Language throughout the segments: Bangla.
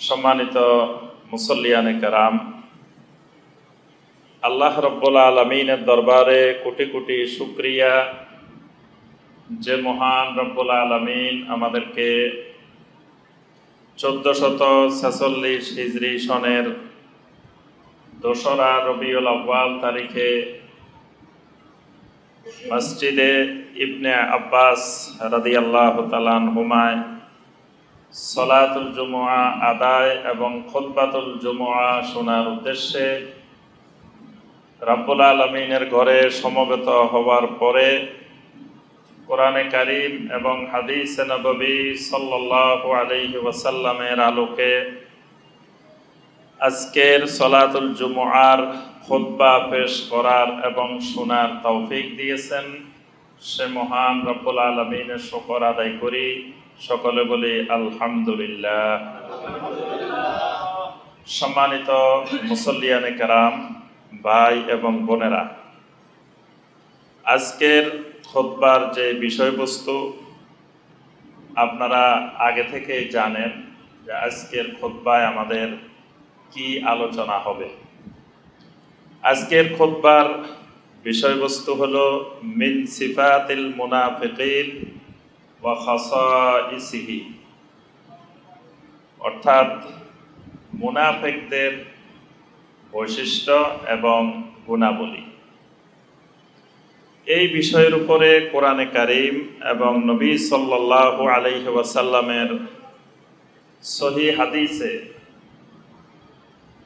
সম্মানিত মুসল্লিয়ানে কেরাম, আল্লাহ রব্বুল আলমিনের দরবারে কোটি কোটি শুকরিয়া যে মহান রব্বুল আলমিন আমাদেরকে 1446 হিজরি সনের 2রা রবিউল আউয়াল তারিখে মসজিদে ইবনে আব্বাস রাদিয়াল্লাহু তাআলা আনহুমায় সলাতুল জুমুআ আদায় এবং খুতবাতুল জুমুআ শোনার উদ্দেশ্যে রব্বুল আলমিনের ঘরে সমবেত হওয়ার পরে কোরআনে কারীম এবং হাদিসে নববী সাল্লাল্লাহু আলাইহি ওয়াসাল্লামের আলোকে আজকের সলাতুল জুমুআর খুতবা পেশ করার এবং শোনার তৌফিক দিয়েছেন সে মহান রব্বুল আলমিনের শুকর আদায় করি। সকলে বলি আলহামদুলিল্লাহ। সম্মানিত মুসল্লিয়ানে কেরাম, ভাই এবং বোনেরা, আজকের খুতবার যে বিষয়বস্তু আপনারা আগে থেকে জানেন যে আজকের খুতবায় আমাদের কি আলোচনা হবে। আজকের খুতবার বিষয়বস্তু হলো মিন সিফাতিল মুনাফিকিন ওয়া খাসাইসিহি, অর্থাৎ মুনাফিকদের বৈশিষ্ট্য এবং গুণাবলী। এই বিষয়ের উপরে কোরআনে কারীম এবং নবী সাল্লাল্লাহু আলাইহি ওয়াসাল্লামের সহিহ হাদিসে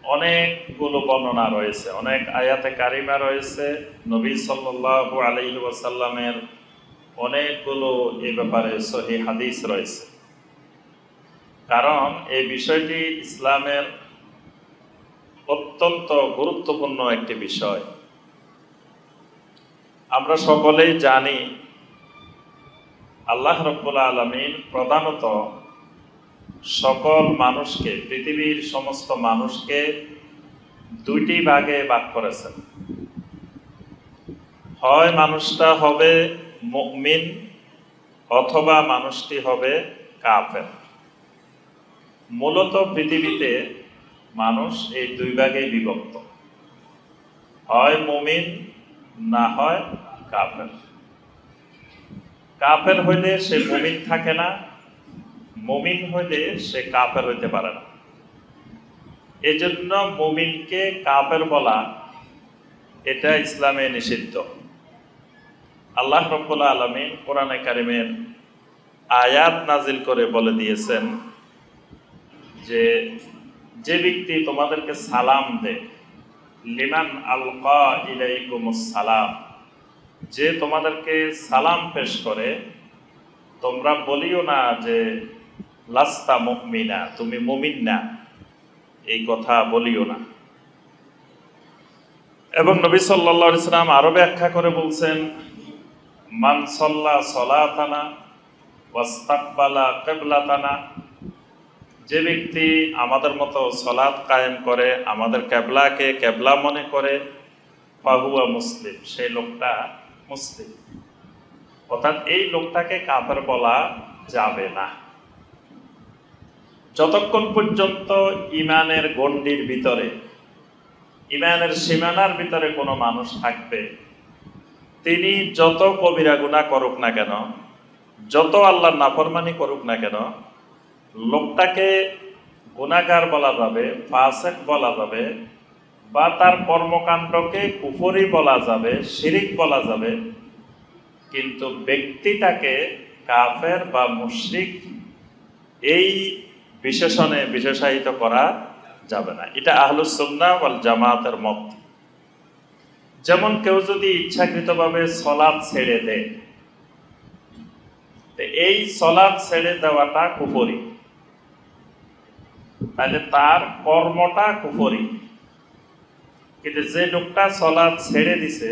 অনেকগুলো বর্ণনা রয়েছে, অনেক আয়াতে কারিমা রয়েছে, নবী সাল্লাল্লাহু আলাইহি ওয়াসাল্লামের অনেকগুলো এই ব্যাপারে সহিহ হাদিস রয়েছে। কারণ এই বিষয়টি ইসলামের অত্যন্ত গুরুত্বপূর্ণ একটি বিষয়। আমরা সকলেই জানি আল্লাহ রাব্বুল আলামিন প্রধানত সকল মানুষকে, পৃথিবীর সমস্ত মানুষকে দুইটি ভাগে ভাগ করেছেন। হয় মানুষটা হবে মুমিন অথবা মানুষটি হবে কাফের। মূলত পৃথিবীতে মানুষ এই দুই ভাগে বিভক্ত, হয় মুমিন না হয় কাফের। কাফের হইলে সে মুমিন থাকে না, মুমিন হইলে সে কাফের হইতে পারে না। এজন্য মুমিনকে কাফের বলা এটা ইসলামে নিষিদ্ধ। আল্লাহ রাব্বুল আলামিন কোরআনে কারীমের আয়াত নাজিল করে বলে দিয়েছেন যে যে ব্যক্তি তোমাদেরকে সালাম দেয়, লিমান আলকা ইলাইকুমুস সালাম, যে তোমাদেরকে সালাম পেশ করে, তোমরা বলিও না যে লাস্তা মুমিনা, তুমি মুমিন না, এই কথা বলিও না। এবং নবী সাল্লাল্লাহু আলাইহি ওয়াসাল্লাম আরো ব্যাখ্যা করে বলছেন, মান সাল্লা সালাতানা ওয়াস্তাকবালা কিবলাতানা, যে ব্যক্তি আমাদের মতো সালাত কায়েম করে, আমাদের কিবলাকে কিবলা মনে করে, ফাহুয়া মুসলিম, সেই লোকটা মুসলিম। অর্থাৎ এই লোকটাকে কাফের বলা যাবে না। যতক্ষণ পর্যন্ত ইমানের গণ্ডির ভিতরে, ইমানের সীমানার ভিতরে কোনো মানুষ থাকবে, তিনি যত কবিরা গুনাহ করুক না কেন, যত আল্লাহর নাফরমানি করুক না কেন, লোকটাকে গুনাহগার বলা যাবে, ফাসিক বলা যাবে, বা তার কর্মকাণ্ডকে কুফরি বলা যাবে, শিরিক বলা যাবে, কিন্তু ব্যক্তিটাকে কাফের বা মুশরিক এই বিশেষণে বিশেষায়িত করা যাবে না। এটা আহলুস সুন্নাহ ওয়াল জামাতের মত। যেমন কেউ যদি ইচ্ছাকৃতভাবে সলাত ছেড়ে দেয়, এই সলাত ছেড়ে দেওয়াটা কুফরি, তাহলে তার কর্মটা কুফরি। কিন্তু যে লোকটা সলাত ছেড়ে দিছে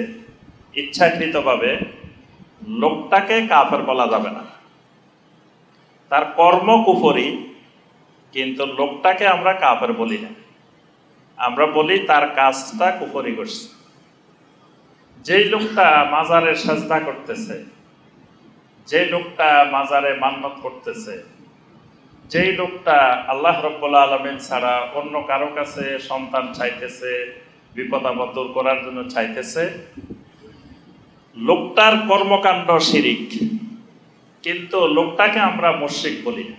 ইচ্ছাকৃতভাবে, লোকটাকে কাফের বলা যাবে না। তার কর্ম কুফরি, কিন্তু লোকটাকে আমরা কাফের বলি না, আমরা বলি তার কাজটা কুফরি করছে। যেই লোকটা মাজারে সাজদা করতেছে, যে লোকটা মাজারে মান্নত করতেছে, যেই লোকটা আল্লাহ রাব্বুল আলামিন ছাড়া অন্য কারো কাছে সন্তান চাইতেছে, বিপদ আপদ দূর করার জন্য চাইতেছে, লোকটার কর্মকাণ্ড শিরিক, কিন্তু লোকটাকে আমরা মুশরিক বলি না।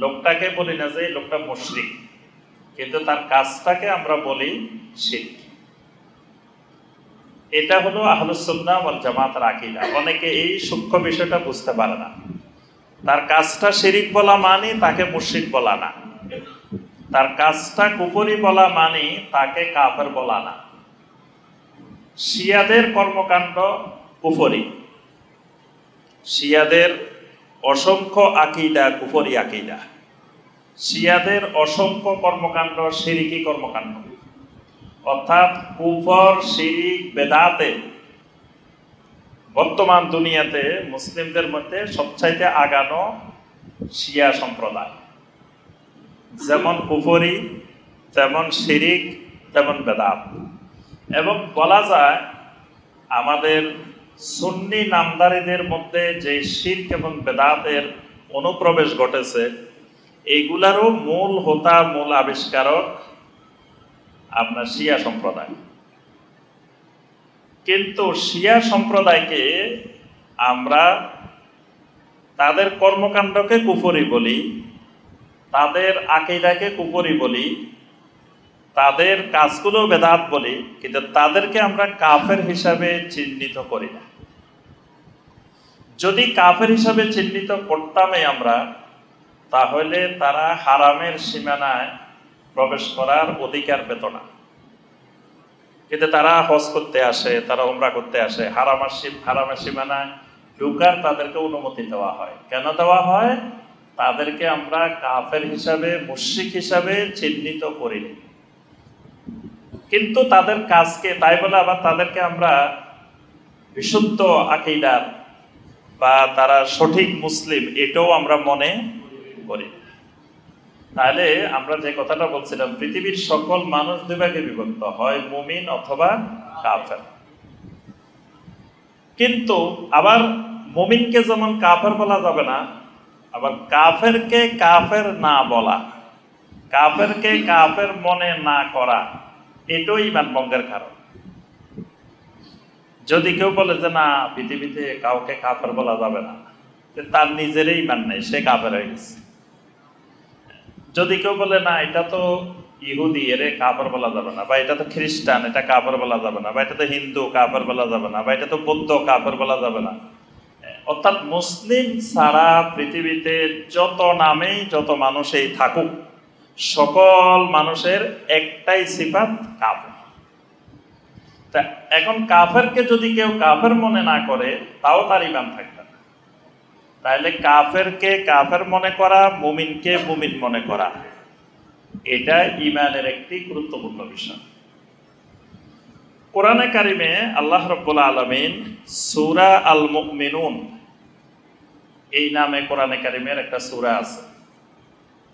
লোকটাকে বলি না যে লোকটা মুশরিক, কিন্তু তার কাজটাকে আমরা বলি শিরক। এটা হলো আহলুস সুন্নাহ ওয়াল জামাতের আকীদা। অনেকে এই সূক্ষ্ম বিষয়টা বুঝতে পারে না। তার কাজটা শিরিক বলা মানে তাকে মুশরিক বলা না, তার কাজটা কুফরি বলা মানে তাকে কাফের বলা না। শিয়াদের কর্মকাণ্ড কুফরি, শিয়াদের অসংখ্য আকীদা কুফরি আকীদা, শিয়াদের অসংখ্য কর্মকাণ্ড শিরিকি কর্মকাণ্ড, অর্থাৎ কুফর, শিরিক, বেদাতে বর্তমান দুনিয়াতে মুসলিমদের মধ্যে সবচাইতে আগানো শিয়া সম্প্রদায়। যেমন কুফরি, তেমন শিরিক, তেমন বেদাত। এবং বলা যায় আমাদের সুন্নি নামদারীদের মধ্যে যে শিরক এবং বেদাতের অনুপ্রবেশ ঘটেছে, এইগুলারও মূল হোতা, মূল আবিষ্কারক আপনার শিয়া সম্প্রদায়। কিন্তু শিয়া সম্প্রদায়কে আমরা তাদের কর্মকাণ্ডকে কুফরি বলি, তাদের আকীদাকে কুফরি বলি, তাদের কাজগুলো বেদাত বলি, কিন্তু তাদেরকে আমরা কাফের হিসাবে চিহ্নিত করি না। যদি কাফের হিসাবে চিহ্নিত করতামই আমরা, তাহলে তারা হারামের সীমানায় প্রবেশ করার অধিকার পেত না। কিন্তু তারা হজ করতে আসে, তারা উমরা করতে আসে, হারামের সীমানায় ঢুকার তাদেরকে অনুমতি দেওয়া হয়। কেন দেওয়া হয়? তাদেরকে আমরা কাফের হিসাবে, মুশরিক হিসাবে চিহ্নিত করিনি। কিন্তু তাদের কাজকে, তাই বলে আবার তাদেরকে আমরা বিশুদ্ধ আকীদার বা তারা সঠিক মুসলিম এটাও আমরা মনে করি। তাহলে আমরা যে কথাটা বলছিলাম, পৃথিবীর সকল মানুষ দুই ভাগে বিভক্ত, হয় মুমিন অথবা কাফের। কিন্তু আবার মুমিনকে যেমন কাফের বলা যাবে না, আবার কাফেরকে কাফের না বলা, কাফেরকে কাফের মনে না করা, এটাও ঈমান ভঙ্গের কারণ। যদি কেউ বলে যে না, পৃথিবীতে কাউকে কাফের বলা যাবে না, তার নিজেরই ঈমান নেই, সে কাফের হয়ে গেছে। যদি কেউ বলে না, এটা তো ইহুদি, এর কাফের বলা যাবে না, বা এটা তো খ্রিস্টান, এটা কাফের বলা যাবে না, বা এটা তো হিন্দু, কাফের বলা যাবে না, বা এটা তো বৌদ্ধ, কাফের বলা যাবে না। অর্থাৎ মুসলিম ছাড়া পৃথিবীতে যত নামেই যত মানুষই থাকুক, সকল মানুষের একটাই সিফাত কাফের। তা এখন কাফেরকে যদি কেউ কাফের মনে না করে, তাও তার ঈমান থাকবে না। তাহলে কাফেরকে কাফের মনে করা, মুমিনকে মুমিন মনে করা, এটা ঈমানের একটি গুরুত্বপূর্ণ বিষয়। কোরআনে কারিমে আল্লাহ রাব্বুল আলামিন সূরা আল মুমিনুন এই নামে কোরআনে কারিমের একটা সূরা আছে।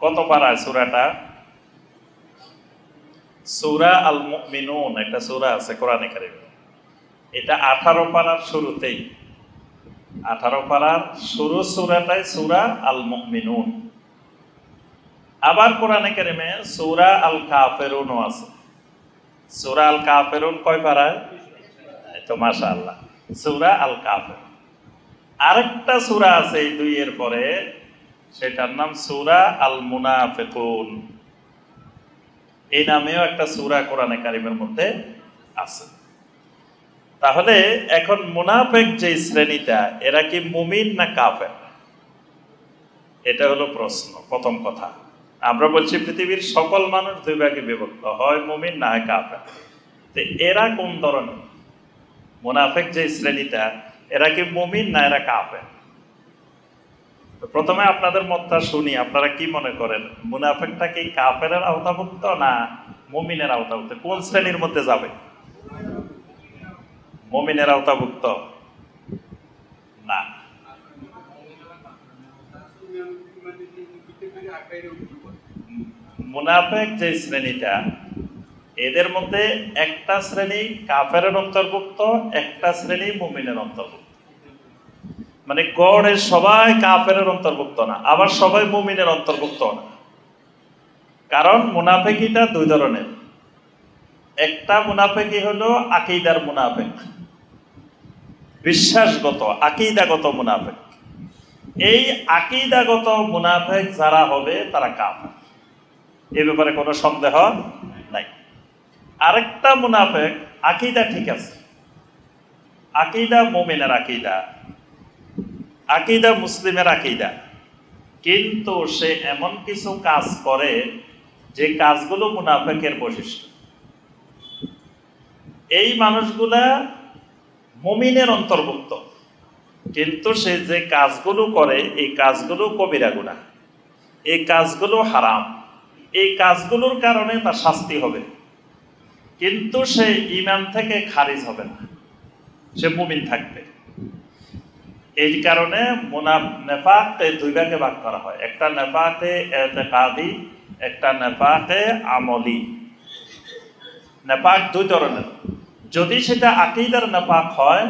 কত পারায় সূরাটা? সূরা আল মুমিনুন একটা সূরা আছে কোরআনে কারিমে। এটা 18 পারার শুরুতেই, 18 পারার শুরু সূরাটাই সূরা আল মুমিনুন। আবার কোরআনে কারিমে সূরা আল কাফিরুনও আছে। সূরা আল কাফিরুন কয় পারায়? তো মাশাআল্লাহ, সূরা আল কাফির। আরেকটা সূরা আছে এই দুইয়ের পরে, সেটার নাম সূরা আল মুনাফিকুন। এই নামেও একটা সূরা কোরআনে কারিমের মধ্যে আছে। তাহলে এখন মুনাফিক যে শ্রেণীটা, এরা কি মুমিন না কাফের? এটা হলো প্রশ্ন। প্রথম কথা, আমরা বলছি পৃথিবীর সকল মানুষ দুই ভাগে বিভক্ত, হয় মুমিন না হয় কাফের। তো এরা কোন ধরনের মুনাফিক যে শ্রেণীটা, এরা কি মুমিন না এরা কাফের? প্রথমে আপনাদের মতটা শুনি, আপনারা কি মনে করেন, মুনাফিকটা কি কাফেরের আওতাভুক্ত না মুমিনের আওতাভুক্ত? কোন শ্রেণীর মধ্যে যাবে? মুমিনের আওতাভুক্ত না। মুনাফিক যে শ্রেণীটা, এদের মধ্যে একটা শ্রেণী কাফেরের অন্তর্ভুক্ত, একটা শ্রেণী মুমিনের অন্তর্ভুক্ত। মানে গড়ে সবাই কাফেরের অন্তর্ভুক্ত না, আবার সবাই মুমিনের অন্তর্ভুক্ত না। কারণ মুনাফিকিটা দুই ধরনের। একটা মুনাফিকি হলো আকীদার মুনাফিক, বিশ্বাসগত আকীদাগত মুনাফিক। এই আকীদাগত মুনাফিক যারা হবে তারা কাফের, এ ব্যাপারে কোনো সন্দেহ নাই। আরেকটা মুনাফিক আকীদা ঠিক আছে, আকীদা মুমিনের আকীদা, আকীদা মুসলিমের আকীদা, কিন্তু সে এমন কিছু কাজ করে যে কাজগুলো মুনাফিকের বৈশিষ্ট্য। এই মানুষগুলা মুমিনের অন্তর্ভুক্ত, কিন্তু সে যে কাজগুলো করে এই কাজগুলো কবিরা গুনাহ, এই কাজগুলো হারাম, এই কাজগুলোর কারণে তার শাস্তি হবে, কিন্তু সে ঈমান থেকে খারিজ হবে না, সে মুমিন থাকবে। এই কারণে নেফাককে দুই ভাগে ভাগ করা হয়, একটা নেফাকে ইতিকাদি, একটা নেফাকে আমলি। নেফাক দুই ধরনের, যদি সেটা আকীদার নেফাক হয়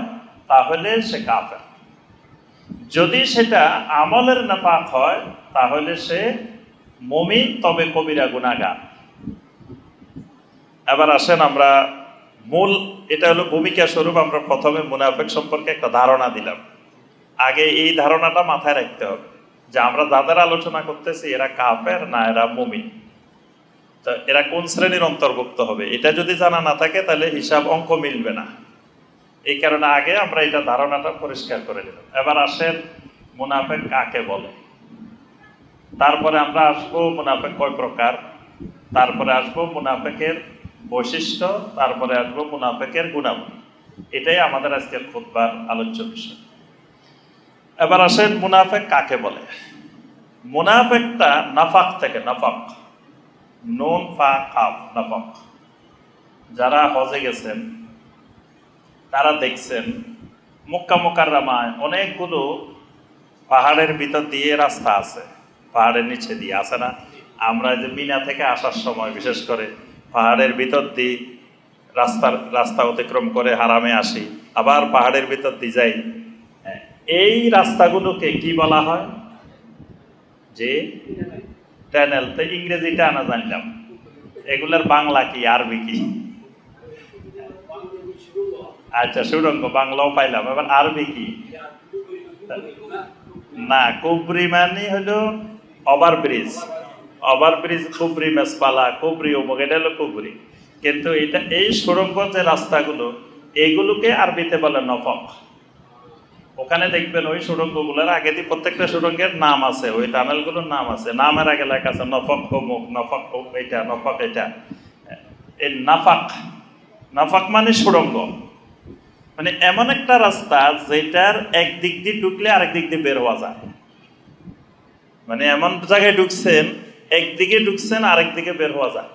তাহলে সে কাফের, যদি সেটা আমলের নেফাক হয় তাহলে সে মুমিন, তবে কবিরা গুনাহগার। এবার আসেন আমরা মূল, এটা হলো ভূমিকা স্বরূপ আমরা প্রথমে মুনাফিক সম্পর্কে একটা ধারণা দিলাম। আগে এই ধারণাটা মাথায় রাখতে হবে যে আমরা যাদের আলোচনা করতেছি এরা কাফের না এরা মুমিন, তো এরা কোন শ্রেণীর অন্তর্ভুক্ত হবে এটা যদি জানা না থাকে তাহলে হিসাব অঙ্ক মিলবে না। এই কারণে আগে আমরা এটা ধারণাটা পরিষ্কার করে দিলাম। এবার আসেন মুনাফিক কাকে বলে, তারপরে আমরা আসবো মুনাফিক কয় প্রকার, তারপরে আসবো মুনাফিকের বৈশিষ্ট্য, তারপরে আসবো মুনাফিকের গুণাবলী। এটাই আমাদের আজকের খুতবার আলোচ্য বিষয়। এবার আসেন মুনাফিক কাকে বলে। মুনাফিকটা নাফাক থেকে, নাফাক নুন ফা কাফ, নাফাক। যারা হজে গেছেন তারা দেখছেন মক্কা মুকাররমায় অনেকগুলো পাহাড়ের ভিতর দিয়ে রাস্তা আছে, পাহাড়ের নিচে দিয়ে আছে না। আমরা যে মিনা থেকে আসার সময় বিশেষ করে পাহাড়ের ভিতর দিয়ে রাস্তা অতিক্রম করে হারামে আসি, আবার পাহাড়ের ভিতর দিয়ে যাই। এই রাস্তাগুলোকে কি বলা হয়? যে টানেল। তো ইংরেজিটা আনা জানলাম, এগুলার বাংলা কি আরবি কি? আচ্ছা সুড়ঙ্গ, বাংলাও পাইলাম, এবার আরবি কি? না, কুবরি মানে হলো ওভারব্রিজ, ওভারব্রিজ কুবরি, মেসপালা কুবরি, অমুক, এটা হলো কুবরি। কিন্তু এটা এই সুড়ঙ্গ যে রাস্তাগুলো এইগুলোকে আরবিতে বলে নফক। ওখানে দেখবেন ওই সুড়ঙ্গগুলোর আগে দিয়ে প্রত্যেকটা সুড়ঙ্গের নাম আছে, ওই টানেলগুলোর নাম আছে, নামের আগে লেখা আছে নফক অমুক, নফক এটা, নফক এটা। এই নাফাক, নাফাক মানে সুড়ঙ্গ, মানে এমন একটা রাস্তা যেটার একদিক দিয়ে ঢুকলে আরেক দিক দিয়ে বের হওয়া যায়। মানে এমন জায়গায় ঢুকছেন, একদিকে ঢুকছেন আরেক দিকে বের হওয়া যায়,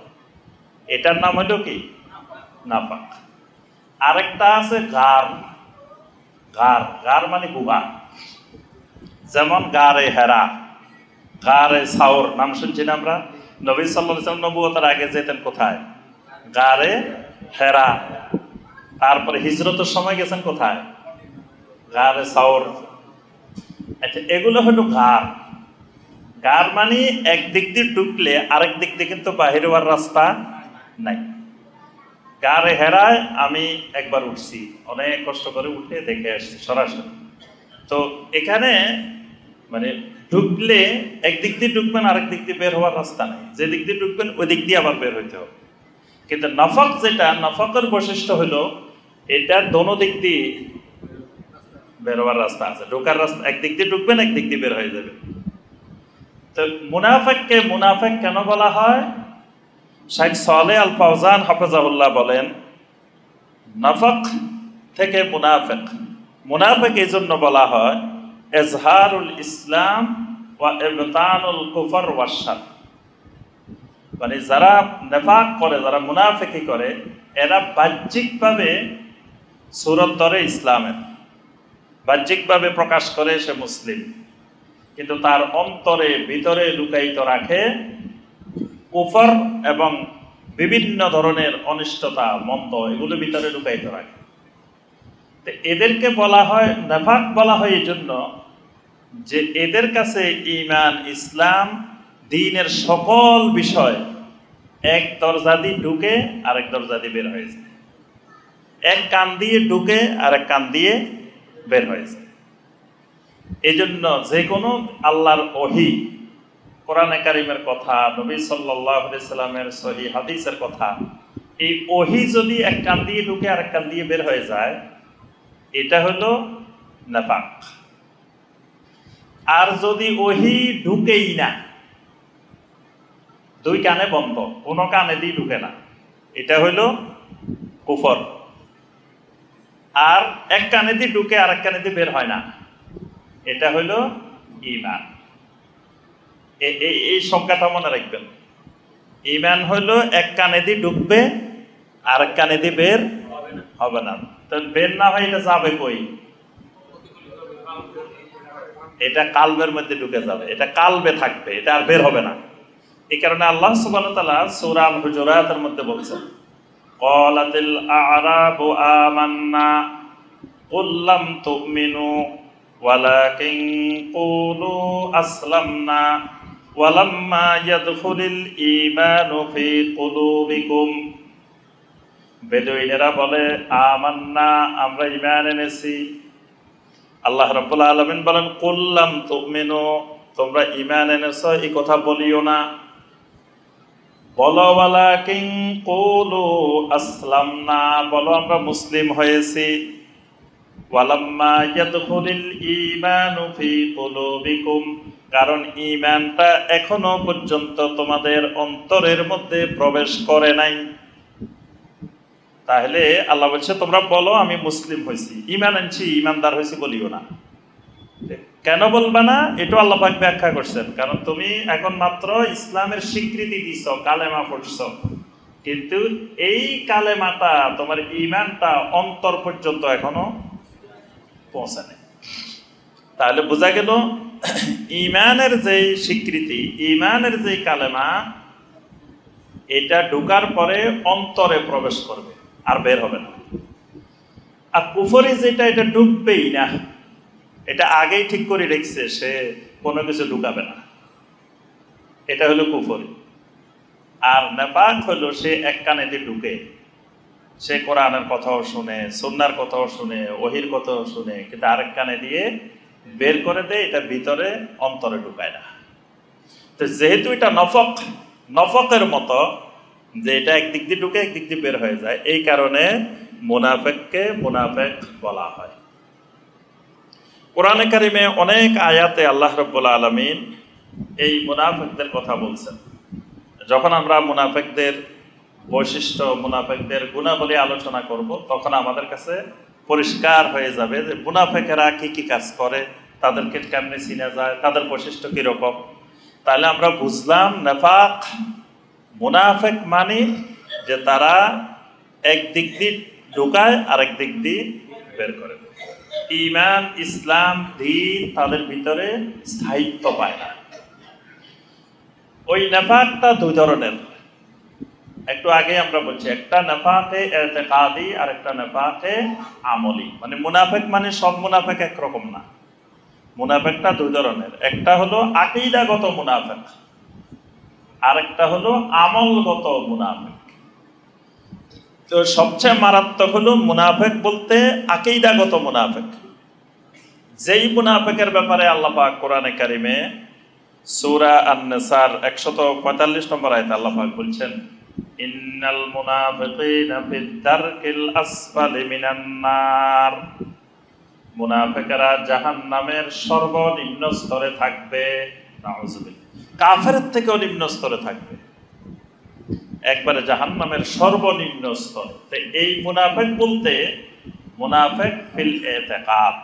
এটার নাম হলো কি? নাফাক। আরেকটা আছে গার, গার, গার মানে গুহা। যেমন গারে হেরা, গারে সাউর নাম শুনছি না আমরা? নবী সাল্লাল্লাহু আলাইহি ওয়াসাল্লাম নবুয়তের আগে যেতেন কোথায়? গারে হেরা। তারপরে হিজরতের সময় গেছেন কোথায়? গারে সাউর। আচ্ছা, এগুলো হলো গার। গার মানে একদিক দিয়ে ঢুকলে আরেক দিক দিয়ে কিন্তু বাহির হওয়ার রাস্তা নাই। গারে হেরায় আমি একবার উঠছি, অনেক কষ্ট করে উঠে দেখে আসছি সরাসরি। তো এখানে মানে ঢুকলে একদিক দিয়ে ঢুকবেন আরেক দিক দিয়ে বের হওয়ার রাস্তা নেই, যে দিক দিয়ে ঢুকবেন ওই দিক দিয়ে আবার বের হইতে হবে। কিন্তু নাফাক যেটা, নাফাকের বৈশিষ্ট্য হলো এটার দোনো দিক দিয়ে বের হওয়ার রাস্তা আছে, ঢোকার রাস্তা একদিক দিয়ে ঢুকবেন একদিক দিয়ে বের হয়ে যাবে। তো মুনাফিককে মুনাফিক কেন বলা হয়? শাইখ সালেহ আল ফাওজান হাফেজাহুল্লাহ বলেন, নাফাক থেকে মুনাফিক, মুনাফিক এই জন্য বলা হয় ইজহারুল ইসলাম ওয়া ইবতানুল কুফর ওয়া শার। মানে যারা নেফাক করে, যারা মুনাফিকি করে, এরা বাহ্যিকভাবে সুরত ধরে ইসলামের, বাহ্যিকভাবে প্রকাশ করে সে মুসলিম, কিন্তু তার অন্তরে ভিতরে লুকায়িত রাখে কুফর এবং বিভিন্ন ধরনের অনিষ্টতা, মন্দ, এগুলো ভিতরে লুকায়িত রাখে। তো এদেরকে বলা হয় নেফাক, বলা হয় এই জন্য যে এদের কাছে ঈমান, ইসলাম, দ্বীনের সকল বিষয় এক দরজা দিয়ে ঢুকে আরেক দরজা দিয়ে বের হয়ে যায়, এক কান দিয়ে ঢুকে আরেক কান দিয়ে বের হয়ে যায়। এই জন্য যে কোনো আল্লাহর ওহী, কোরআনে কারিমের কথা, নবী সাল্লাল্লাহু আলাইহি সাল্লামের সহিহ হাদিসের কথা, এই ওহী যদি এক কান দিয়ে ঢুকে আরেক কান দিয়ে বের হয়ে যায়, এটা হলো নেফাক। আর যদি ওহী ঢুকেই না, দুই কানে বন্ধ, কোনো কানে দিয়ে ঢুকে না, এটা হলো কুফর। আর এক কানে দিয়ে ঢুকে আরেক কানে দিয়ে বের হয় না, এটা হলো ঈমান। এই সংখ্যাটা মনে রাখবেন। ঈমান হলো এক কানে দিয়ে ঢুকবে আরেক কানে দিয়ে বের হবে না। তো বের না হয় এটা যাবে কই? এটা কালবের মধ্যে ঢুকে যাবে, এটা কালবে থাকবে, এটা আর বের হবে না। এই কারণে আল্লাহ সুবহানাহু ওয়া তাআলা সূরা আল হুজুরাতের মধ্যে বলছেন, ক্বালাতিল আ'রাবু আমান্না কুল লাম তু'মিনু ওয়ালাকিন কুলু আসলামনা ওয়ালাম্মা ইয়াদখুলিল ঈমানু ফি কুলুবিকুম। বেদুইনেরা বলে আমান্না, আমরা ঈমান এনেছি। আল্লাহ রাব্বুল আলামিন বলেন কুল লাম তু'মিনু, তোমরা ঈমান এনেছো এই কথা বলিও না, বলো ওয়ালাকিন কুলু আসলামনা, বলো আমরা মুসলিম হয়েছি। ওয়ালাম্মা ইয়াদখুলিল ঈমানু ফি কুলুবিকুম, কারণ ঈমানটা এখনো পর্যন্ত তোমাদের অন্তরের মধ্যে প্রবেশ করে নাই। তাহলে আল্লাহ বলছে তোমরা বলো আমি মুসলিম হয়েছি, ঈমান আনছি, ঈমানদার হয়েছি বলিও না। কেন বলবা না? এটা আল্লাহ পাক ব্যাখ্যা করছেন, কারণ তুমি এখন মাত্র ইসলামের স্বীকৃতি দিছ, কালেমা পড়ছ, কিন্তু এই কালেমাটা তোমার ঈমানটা অন্তর পর্যন্ত এখনো পৌঁছায়। তাহলে বোঝা গেল ঈমানের যে স্বীকৃতি, ঈমানের যে কালেমা, এটা ঢোকার পরে অন্তরে প্রবেশ করবে আর বের হবে না। আর কুফরি যেটা, এটা ঢুকবেই না, এটা আগেই ঠিক করে রেখেছে, সে কোনো কিছু ঢুকাবে না, এটা হলো কুফরি। আর নেফাক হলো সে এক কানে দিয়ে ঢুকে, সে কোরআনের কথাও শুনে, সুন্নাহর কথাও শুনে, ওহীর কথাও শুনে, কিন্তু আরেক কানে দিয়ে বের করে দেয়, এটা ভিতরে অন্তরে ঢুকায় না। তো যেহেতু এটা নফকের মতো, যে এটা একদিক দিয়ে ঢুকে একদিক দিয়ে বের হয়ে যায়, এই কারণে মুনাফিককে মুনাফিক বলা হয়। কোরআনে কারিমে অনেক আয়াতে আল্লাহ রাব্বুল আলামিন এই মুনাফিকদের কথা বলছেন। যখন আমরা মুনাফিকদের বৈশিষ্ট্য, মুনাফিকদের গুণাবলী আলোচনা করব, তখন আমাদের কাছে পরিষ্কার হয়ে যাবে যে মুনাফিকেরা কি কি কাজ করে, তাদেরকে কেমনে চিনা যায়, তাদের বৈশিষ্ট্য কিরকম। তাহলে আমরা বুঝলাম নেফাক, মুনাফিক মানে যে তারা একদিক দিয়ে ঢুকায় আরেক দিক দিয়ে বের করে। ঈমান, ইসলাম, দ্বীন তাদের ভিতরে স্থায়িত্ব পায় না। ওই নেফাকটা দুই ধরনের। একটু আগে আমরা বলছি, একটা নেফাকে ইতিকাদি আর একটা নেফাকে আমলি। মানে মুনাফিক মানে সব মুনাফিক একরকম না, মুনাফিকটা দুই ধরনের। একটা হলো আকীদাগত মুনাফিক, আর একটা হলো আমলগত মুনাফিক। তো সবচেয়ে মারাত্মক হলো মুনাফিক বলতে আকীদাগত মুনাফিক। যেই মুনাফিকের ব্যাপারে আল্লাহ পাক কোরআনে কারিমে সূরা আন-নিসার 145 নম্বর আয়াতে আল্লাহ পাক বলছেন, ইন্নাল মুনাফিকিনা ফিদ দারকিল আসফালি মিনান নার, মুনাফিকরা জাহান্নামের সর্বনিম্ন স্তরে থাকবে। নাউযুবিল্লাহ, কাফেরের থেকেও নিম্ন স্তরে থাকবে, একবারে জাহান্নামের সর্বনিম্ন স্তরে। তো এই মুনাফিক বলতে মুনাফিক ফিল ইতিকাদ,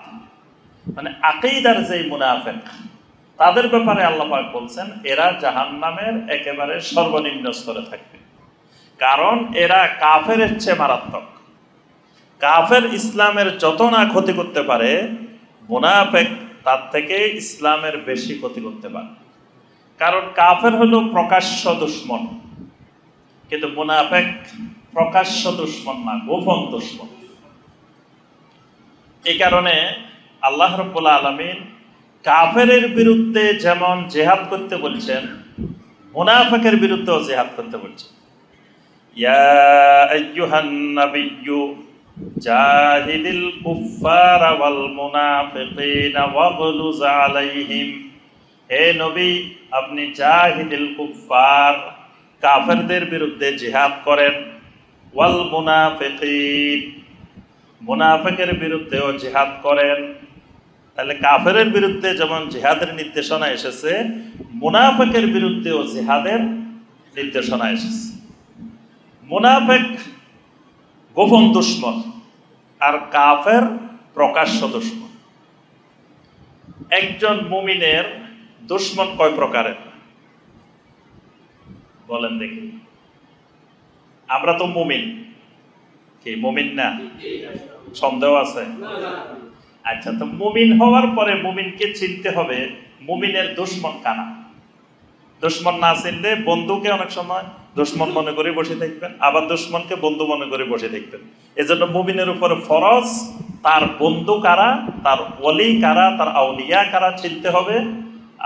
মানে আকীদার যে মুনাফিক, তাদের ব্যাপারে আল্লাহ পাক বলছেন এরা জাহান্নামের একেবারে সর্বনিম্ন স্তরে থাকবে। কারণ এরা কাফেরের চেয়ে মারাত্মক। কাফের ইসলামের যত না ক্ষতি করতে পারে, মুনাফিক তার থেকে ইসলামের বেশি ক্ষতি করতে পারে। কারণ কাফের হলো প্রকাশ্য দুশমন, কিন্তু মুনাফিক প্রকাশ্য দুশমন না, গোপন দুশমন। এই কারণে আল্লাহ রাব্বুল আলামিন কাফেরের বিরুদ্ধে যেমন জিহাদ করতে বলছেন, মুনাফিকের বিরুদ্ধেও জিহাদ করতে বলছেন। ইয়া আইয়ুহান নাবিয়্যু জাহিদিল কুফফারা ওয়াল মুনাফিকিনা ওয়াগলুজ আলাইহিম। হে নবী, আপনি জাহিদিল কুফফার, কাফেরদের বিরুদ্ধে জিহাদ করেন, ওয়াল মুনাফিকিন, মুনাফিকের বিরুদ্ধেও জিহাদ করেন। তাহলে কাফেরের বিরুদ্ধে যেমন জিহাদের নির্দেশনা এসেছে, মুনাফিকের বিরুদ্ধেও জিহাদের নির্দেশনা এসেছে। মুনাফিক গোপন দুশমন আর কাফের প্রকাশ্য দুশমন। একজন মুমিনের দুশমন কয় প্রকারের বলেন দেখি? আমরা তো মুমিন, কি মুমিন না? সন্দেহ আছে? আচ্ছা, তো মুমিন হওয়ার পরে মুমিনকে চিনতে হবে মুমিনের দুশমন কারা। দুশমন না চিনলে বন্ধুকে অনেক সময় দুশমন মনে করে বসে থাকবেন, আবার দুশমনকে বন্ধু মনে করে বসে থাকবেন। এজন্য মুমিনের উপরে ফরজ তার বন্ধু কারা, তার ওলি কারা, তার আউলিয়া কারা চিনতে হবে,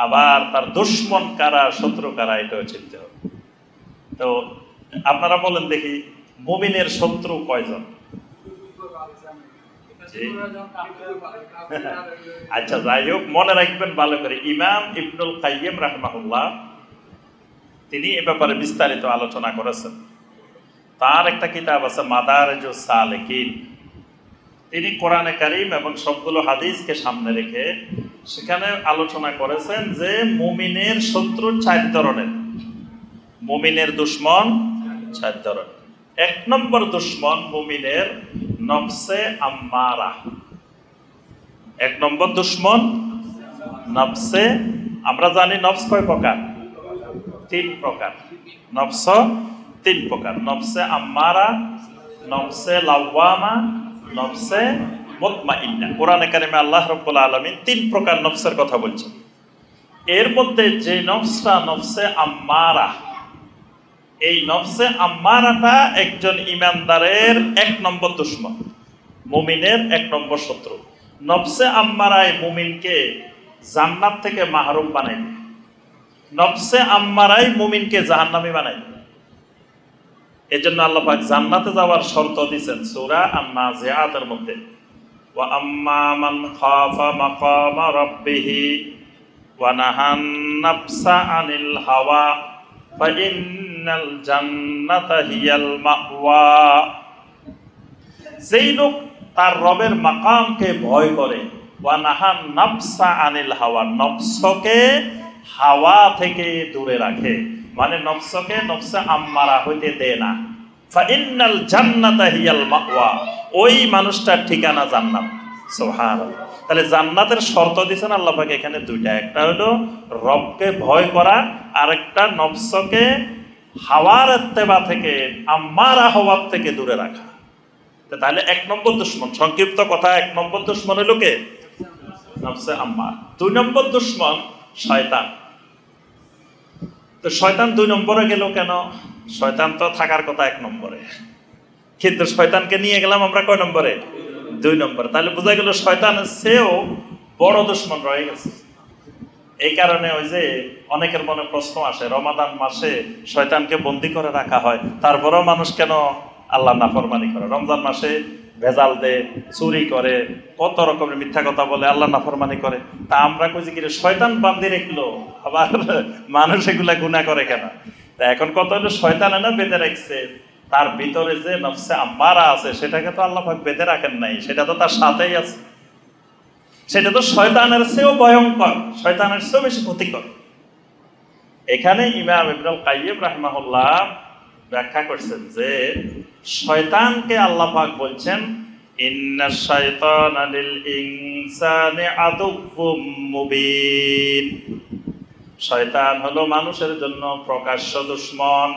আবার তার দুশমন কারা, শত্রু কারা, এটাও চিনতে হবে। তো আপনারা বলেন দেখি, মুমিনের শত্রু কয়জন? আচ্ছা, যাই হোক, মনে রাখবেন ভালো করে, ইমাম ইবনুল কাইয়িম রাহমাহুল্লাহ তিনি এ ব্যাপারে বিস্তারিত আলোচনা করেছেন। তার একটা কিতাব আছে মাদারিজুস সালিকিন। তিনি কোরআনে কারীম এবং সবগুলো হাদিসকে সামনে রেখে সেখানে আলোচনা করেছেন যে মুমিনের শত্রু 4 ধরনের, মুমিনের দুশমন 4 ধরনের। 1 নম্বর দুশমন মুমিনের নফসে আম্মারা। 1 নম্বর দুশমন নফসে, আমরা জানি নফস কয় প্রকার? 3 প্রকার। নফস 3 প্রকার, নফসে আম্মারা, নফসে লাওয়ামা, নফসে মুতমাইন্না। কোরআনে কারিমে আল্লাহ রাব্বুল আলামিন 3 প্রকার নফসের কথা বলছেন। এর মধ্যে যে নফসটা নফসে আম্মারা, এই নফসে আম্মারাটা একজন ইমানদারের 1 নম্বর দুশমন, মুমিনের 1 নম্বর শত্রু। নফসে আম্মারায় মুমিনকে জান্নাত থেকে মাহরুম বানায়, নফসে আম্মারাই মুমিনকে জাহান্নামী বানায়। এজন্য আল্লাহ পাক জান্নাতে যাওয়ার শর্ত দিয়েছেন সূরা আন-নাজিআতের মধ্যে, ওয়া আম্মা মান খাফা মাকামা রাব্বিহি ওয়া নাহান নাফসা আনিল হাওয়া ফাইন্নাল জান্নাতা হিয়াল মাওয়া। যেই লোক তার রবের মাকামকে ভয় করে, ওয়া নাহান নাফসা আনিল হাওয়া, নফসকে হাওয়া থেকে দূরে রাখে, মানে নফসকে নফসে আম্মারা হইতে দেয় না, ফাইন্নাল জান্নাতা হিয়াল মাওয়া, ওই মানুষটার ঠিকানা জান্নাত। সুবহানাল্লাহ। তাহলে জান্নাতের শর্ত দিয়েছেন আল্লাহ পাক এখানে 2টা, একটা হলো রবকে ভয় করা, আর একটা নফসকে হাওয়ার ইত্তেবা থেকে, আম্মারা হওয়ার থেকে দূরে রাখা। তাহলে 1 নম্বর দুশমন, সংক্ষিপ্ত কথা, 1 নম্বর দুশমন হলো কে? নফসে আম্মার। 2 নম্বর দুশমন শয়তান। তো শয়তান 2 নম্বরে গেল কেন? শয়তান তো থাকার কথা 1 নম্বরে, কিন্তু শয়তানকে নিয়ে গেলাম আমরা কয় নম্বরে? 2 নম্বরে। তাহলে বোঝা গেল শয়তানের চেয়েও বড় দুশমন রয়ে গেছে। এই কারণে ওই যে অনেকের মনে প্রশ্ন আসে, রমাদান মাসে শয়তানকে বন্দি করে রাখা হয়, তারপরেও মানুষ কেন আল্লাহ নাফরমানি করে? রমজান মাসে ভেজাল দেয়, চুরি করে, কত রকমের মিথ্যা কথা বলে, আল্লাহ নাফরমানি করে। তা আমরা কইছি কি শয়তান বান্ধি রাখলো, আবার মানুষ এগুলা গুনাহ করে কেন? তা এখন কত হলো, শয়তান না বেঁধে রাখছে, তার ভিতরে যে নফসে আম্মারা আছে সেটাকে তো আল্লাহ পাক বেঁধে রাখেন নাই, সেটা তো তার সাথেই আছে। সেটা তো শয়তানের চেয়েও ভয়ঙ্কর, শয়তানের চেয়েও বেশি ক্ষতিকর। এখানে ইমাম ইবনুল কাইয়িম রাহিমাহুল্লাহ ব্যাখ্যা করছেন যে শয়তানকে আল্লাহ পাক বলছেন, ইন্নাশ শাইতানা লিল ইনসানি আদুউম মুবিন। শয়তান হলো মানুষের জন্য প্রকাশ্য দুশমন,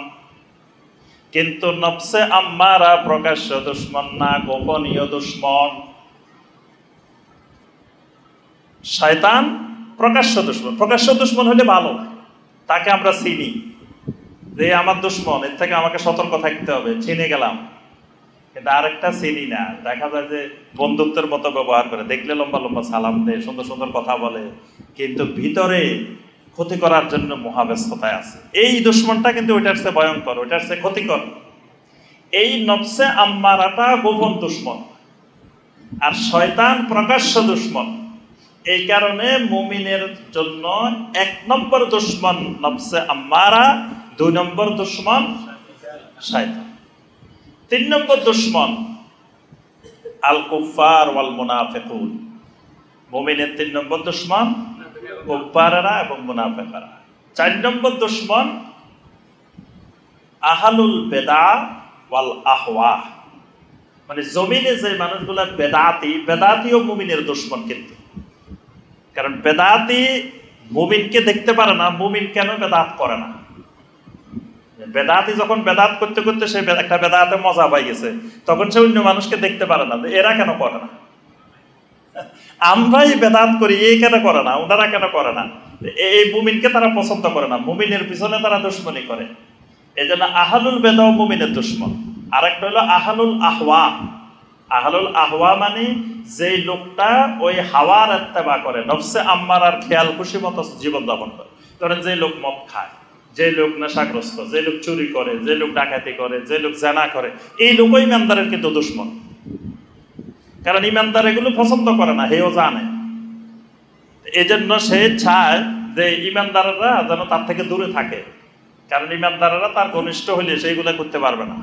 কিন্তু নফসে আম্মারা প্রকাশ্য দুশমন না, গোপনীয় দুশমন। শয়তান প্রকাশ্য দুশমন। প্রকাশ্য দুশমন হলে ভালো, তাকে আমরা চিনি যে আমার দুশমন, এর থেকে আমাকে সতর্ক থাকতে হবে, চিনে গেলাম। কিন্তু আরেকটা চিনি না, দেখা যায় যে বন্ধুত্বের মতো ব্যবহার করে, দেখলে লম্বা লম্বা সালাম দেয়, সুন্দর সুন্দর কথা বলে, কিন্তু ভিতরে ক্ষতি করার জন্য মহাব্যস্ততায় আছে। এই দুশ্মনটা কিন্তু ওইটার চেয়ে ভয়ঙ্কর, ওইটার চেয়ে ক্ষতিকর। এই নফসে আম্মারাটা গোপন দুশ্মন, আর শয়তান প্রকাশ্য দুশ্মন। এই কারণে মুমিনের জন্য 1 নম্বর দুশ্মন নফসে আম্মারা, 2 নম্বর দুশ্মন শয়তান, 3 নম্বর দুশ্মন আল কুফার ওয়াল মুনাফিকুন। মুমিনের 3 নম্বর দুশ্মন কুফাররা এবং মুনাফিকরা। 4 নম্বর দুশ্মন আহলুল বিদআ ওয়াল আহওয়া, মানে জমিনে যে মানুষগুলা বেদাতিও মুমিনের দুশ্মন। কিন্তু কারণ বেদাতি মুমিনকে দেখতে পারে না, মুমিন কেন বেদাত করে না? বেদাতি যখন বেদাত করতে করতে সে একটা বেদাতে মজা পাই গেছে, তখন সে অন্য মানুষকে দেখতে পারে না, এরা কেন করে না, আমরাই বেদাত করি, এই কেন করে না, ওনারা কেন করে না। এই মুমিনকে তারা পছন্দ করে না, মুমিনের পিছনে তারা দুশ্মনী করে। এই জন্য আহলুল বেদাও মুমিনের দুশ্মন। আরেকটা হলো আহলুল আহওয়া। আহলুল আহওয়া মানে যেই লোকটা ওই হাওয়ার ইত্তেবা করে, নফসে আম্মারার খেয়াল খুশি মতো জীবনযাপন করে। ধরেন যে লোক মদ খায়, যে লোক নেশাগ্রস্ত, যে লোক চুরি করে, যে লোক ডাকাতি করে, যে লোক জানা করে, এই লোকই ইমানদারের কিন্তু দুশ্মন। কারণ ইমানদার এগুলো পছন্দ করে না, হেও জানে। এই জন্য সে চায় যে ইমানদাররা যেন তার থেকে দূরে থাকে, কারণ ইমানদাররা তার ঘনিষ্ঠ হইলে সেইগুলো করতে পারবে না।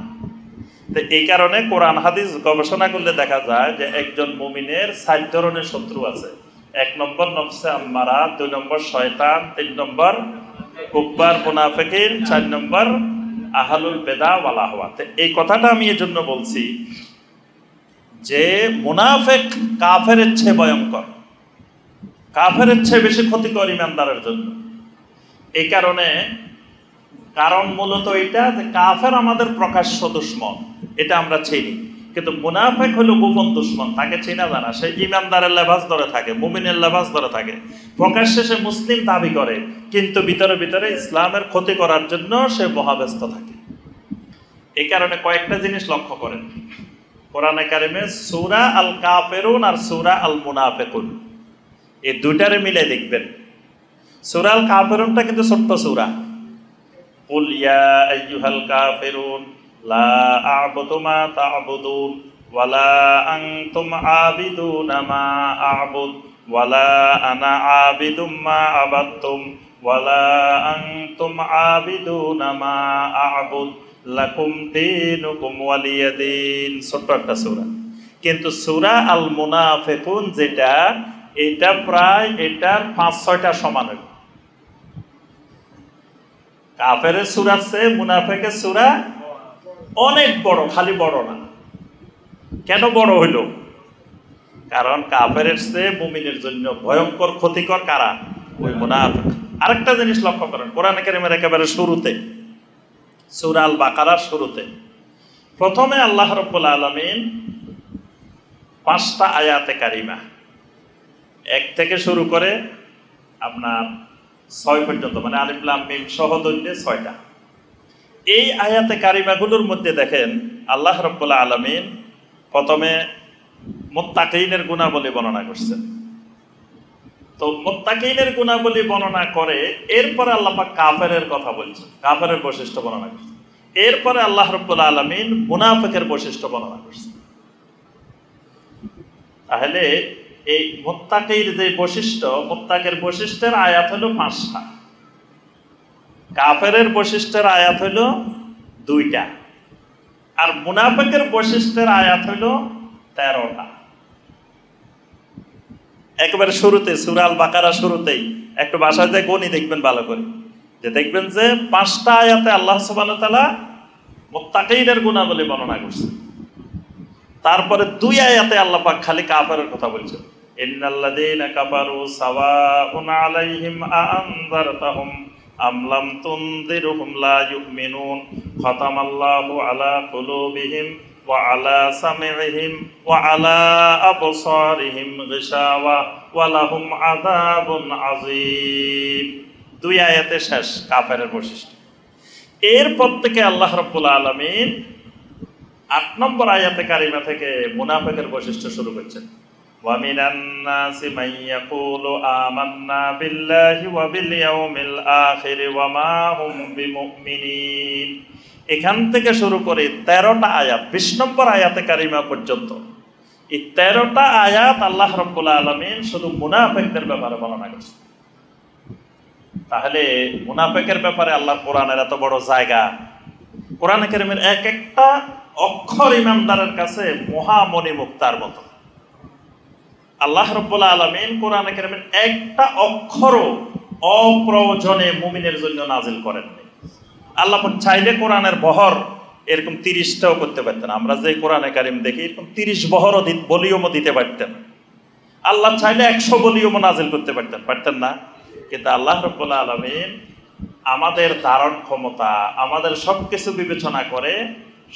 তো এই কারণে কোরআন হাদিস গবেষণা করলে দেখা যায় যে একজন মুমিনের 4 ধরনের শত্রু আছে। 1 নম্বর নফসে আম্মারা, 2 নম্বর শয়তান, 3 নম্বর কুফার মুনাফিকিন, 4 নম্বর আহলুল বিদআ ওয়াল আহওয়া। এই কথাটা আমি এই জন্য বলছি যে মুনাফিক কাফেরের চেয়ে ভয়ঙ্কর, কাফেরের চেয়ে বেশি ক্ষতিকর ইমানদারের জন্য। এই কারণ মূলত এটা যে কাফের আমাদের প্রকাশ্য দুশ্মন, এটা আমরা চিনি, কিন্তু মুনাফিক হলো গোপন দুশ্মন, তাকে চেনা জানা। সে ইমানদারের লেবাস ধরে থাকে, মুমিনের লেবাস ধরে থাকে, প্রকাশ্যে সে মুসলিম দাবি করে, কিন্তু ভিতরে ভিতরে ইসলামের ক্ষতি করার জন্য সে মহাব্যস্ত থাকে। এই কারণে কয়েকটা জিনিস লক্ষ্য করেন কোরআনে কারিমে, সূরা আল কাফিরুন আর সূরা আল মুনাফিকুন, এই দুইটারে মিলে দেখবেন। সূরা আল কাফিরুনটা কিন্তু ছোট্ট সূরা, কুল ইয়া আইয়ুহাল কাফিরুন লা আ'বুদু মা তা'বুদুন ওয়ালা আনতুম আবিদুনা মা আ'বুদ ওয়ালা আনা আবিদুম মা আবাদতুম ওয়ালা আনতুম আবিদুনা মা আ'বুদ লাকুম দীনুকুম ওয়ালিয়া দীন। ছোট্ট একটা সূরা, কিন্তু সূরা আল মুনাফিকুন যেটা, এটা প্রায় এটার 5-6টা সমান হবে। কাফেরের সূরা চেয়ে মুনাফিকের সূরা অনেক বড়, খালি বড় না। কেন বড় হইল? কারণ কাফেরের চেয়ে মুমিনের জন্য ভয়ঙ্কর ক্ষতিকর কারা? ওই মুনাফিক। আরেকটা জিনিস লক্ষ্য করেন কোরআন কারীমের একেবারে শুরুতে, সূরা আল বাকারার শুরুতে প্রথমে আল্লাহ রাব্বুল আলামিন 5টা আয়াতে কারিমা, 1 থেকে শুরু করে আপনার 6 পর্যন্ত, মানে আলিফ লাম মিম সহ ধরলে 6টা। এই আয়াতে কারিমাগুলোর মধ্যে দেখেন আল্লাহ রাব্বুল আলামিন প্রথমে মুত্তাকিনের গুণাবলী বর্ণনা করছেন। তো মুত্তাকিনের গুণাবলী বর্ণনা করে এরপরে আল্লাহ পাক কাফেরের কথা বলছেন, কাফেরের বৈশিষ্ট্য বর্ণনা করছেন। এরপরে আল্লাহ রাব্বুল আলামিন মুনাফিকের বৈশিষ্ট্য বর্ণনা করছেন। তাহলে এই মুত্তাকির যে বৈশিষ্ট্য, মুত্তাকির বৈশিষ্ট্যের আয়াত হলো 5টা, কাফেরের বৈশিষ্ট্যের আয়াত হলো 2টা, আর মুনাফিকের বৈশিষ্ট্যের আয়াত হলো 13টা। একেবারে শুরুতে সূরা আল বাকারা শুরুতেই একটু বাসায় যায় গণি দেখবেন ভালো করে, যে দেখবেন যে 5টা আয়াতে আল্লাহ সুবহানাহু ওয়া তাআলা মুত্তাকিনের গুণাবলী বর্ণনা করছেন। তারপরে 2 আয়াতে আল্লাহ পাক খালি কাফেরের কথা বলছেন, ইন্নাল্লাযীনা কাফারু সাওয়াউন আলাইহিম আ'আনযারতাহুম আম লাম তুনযিরহুম লা ইউমিনুন খাতামাল্লাহু আলা কুলুবিহিম ওয়া আলা সামি'হিম ওয়া আলা আবসারিহিম গিশাওয়া ওয়া লাহুম আযাবুন আযীম। 2 আয়াতে শেষ কাফেরের বৈশিষ্ট্য। এরপর থেকে আল্লাহ রাব্বুল আলামিন 8 নম্বর আয়াতে কারিমা থেকে মুনাফিকের বৈশিষ্ট্য শুরু করছেন। ওয়া মিনান নাসি মান ইয়াকুলু আমান্না বিল্লাহি ওয়া বিল ইয়াউমিল আখির ওয়া মা হুম বিমুমিনিন। এখান থেকে শুরু করে 13টা আয়াত 20 নম্বর আয়াতে কারিমা পর্যন্ত, এই 13টা আয়াত আল্লাহ রাব্বুল আলামিন শুধু মুনাফিকদের ব্যাপারে বর্ণনা করেছেন। তাহলে মুনাফিকের ব্যাপারে আল্লাহ কোরআনের এত বড় জায়গা, কোরআনে কারিমের এক একটা অক্ষর ইমানদারের কাছে মহামণি মুক্তার মতো। আল্লাহ রাব্বুল আলামিন কোরআনে কারিমের একটা অক্ষরও অপ্রয়োজনে মুমিনের জন্য নাজিল করেননি। আল্লাহ চাইলে কোরআনের বহর এরকম 30টাও করতে পারতেন। আমরা যে কোরআনে কারিম দেখি এরকম 30 বহরও ভলিউমও দিতে পারতেন। আল্লাহ চাইলে 100 ভলিউমও নাজিল করতে পারতেন না। কিন্তু আল্লাহ রাব্বুল আলামিন আমাদের ধারণ ক্ষমতা, আমাদের সবকিছু বিবেচনা করে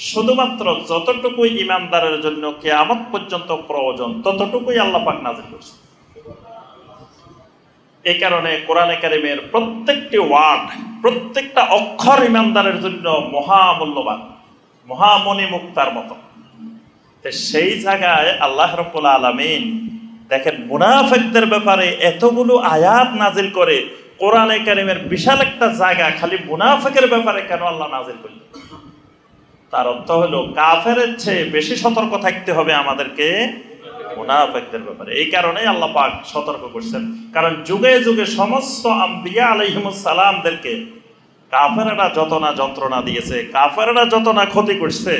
শুধুমাত্র যতটুকু ইমানদারের জন্য কিয়ামত পর্যন্ত প্রয়োজন ততটুকুই আল্লাহ পাক নাজিল করেছেন। এই কারণে কোরআনে কারিমের প্রত্যেকটি ওয়ার্ড, প্রত্যেকটা অক্ষর ইমানদারের জন্য মহামূল্যবান, মহামণি মুক্তার মতো। তো সেই জায়গায় আল্লাহ রাব্বুল আলামিন দেখেন মুনাফিকদের ব্যাপারে এতগুলো আয়াত নাজিল করে কোরআনে কারিমের বিশাল একটা জায়গা খালি মুনাফিকের ব্যাপারে কেন আল্লাহ নাজিল করলেন? তার অর্থ হলো কাফেরের চেয়ে বেশি সতর্ক থাকতে হবে আমাদেরকে মুনাফিকদের ব্যাপারে। এই কারণেই আল্লাহ পাক সতর্ক করছেন, কারণ যুগে যুগে সমস্ত আম্বিয়া আলাইহিমুস সালামদেরকে কাফেররা যত না যন্ত্রণা দিয়েছে, কাফেররা যত না ক্ষতি করছে,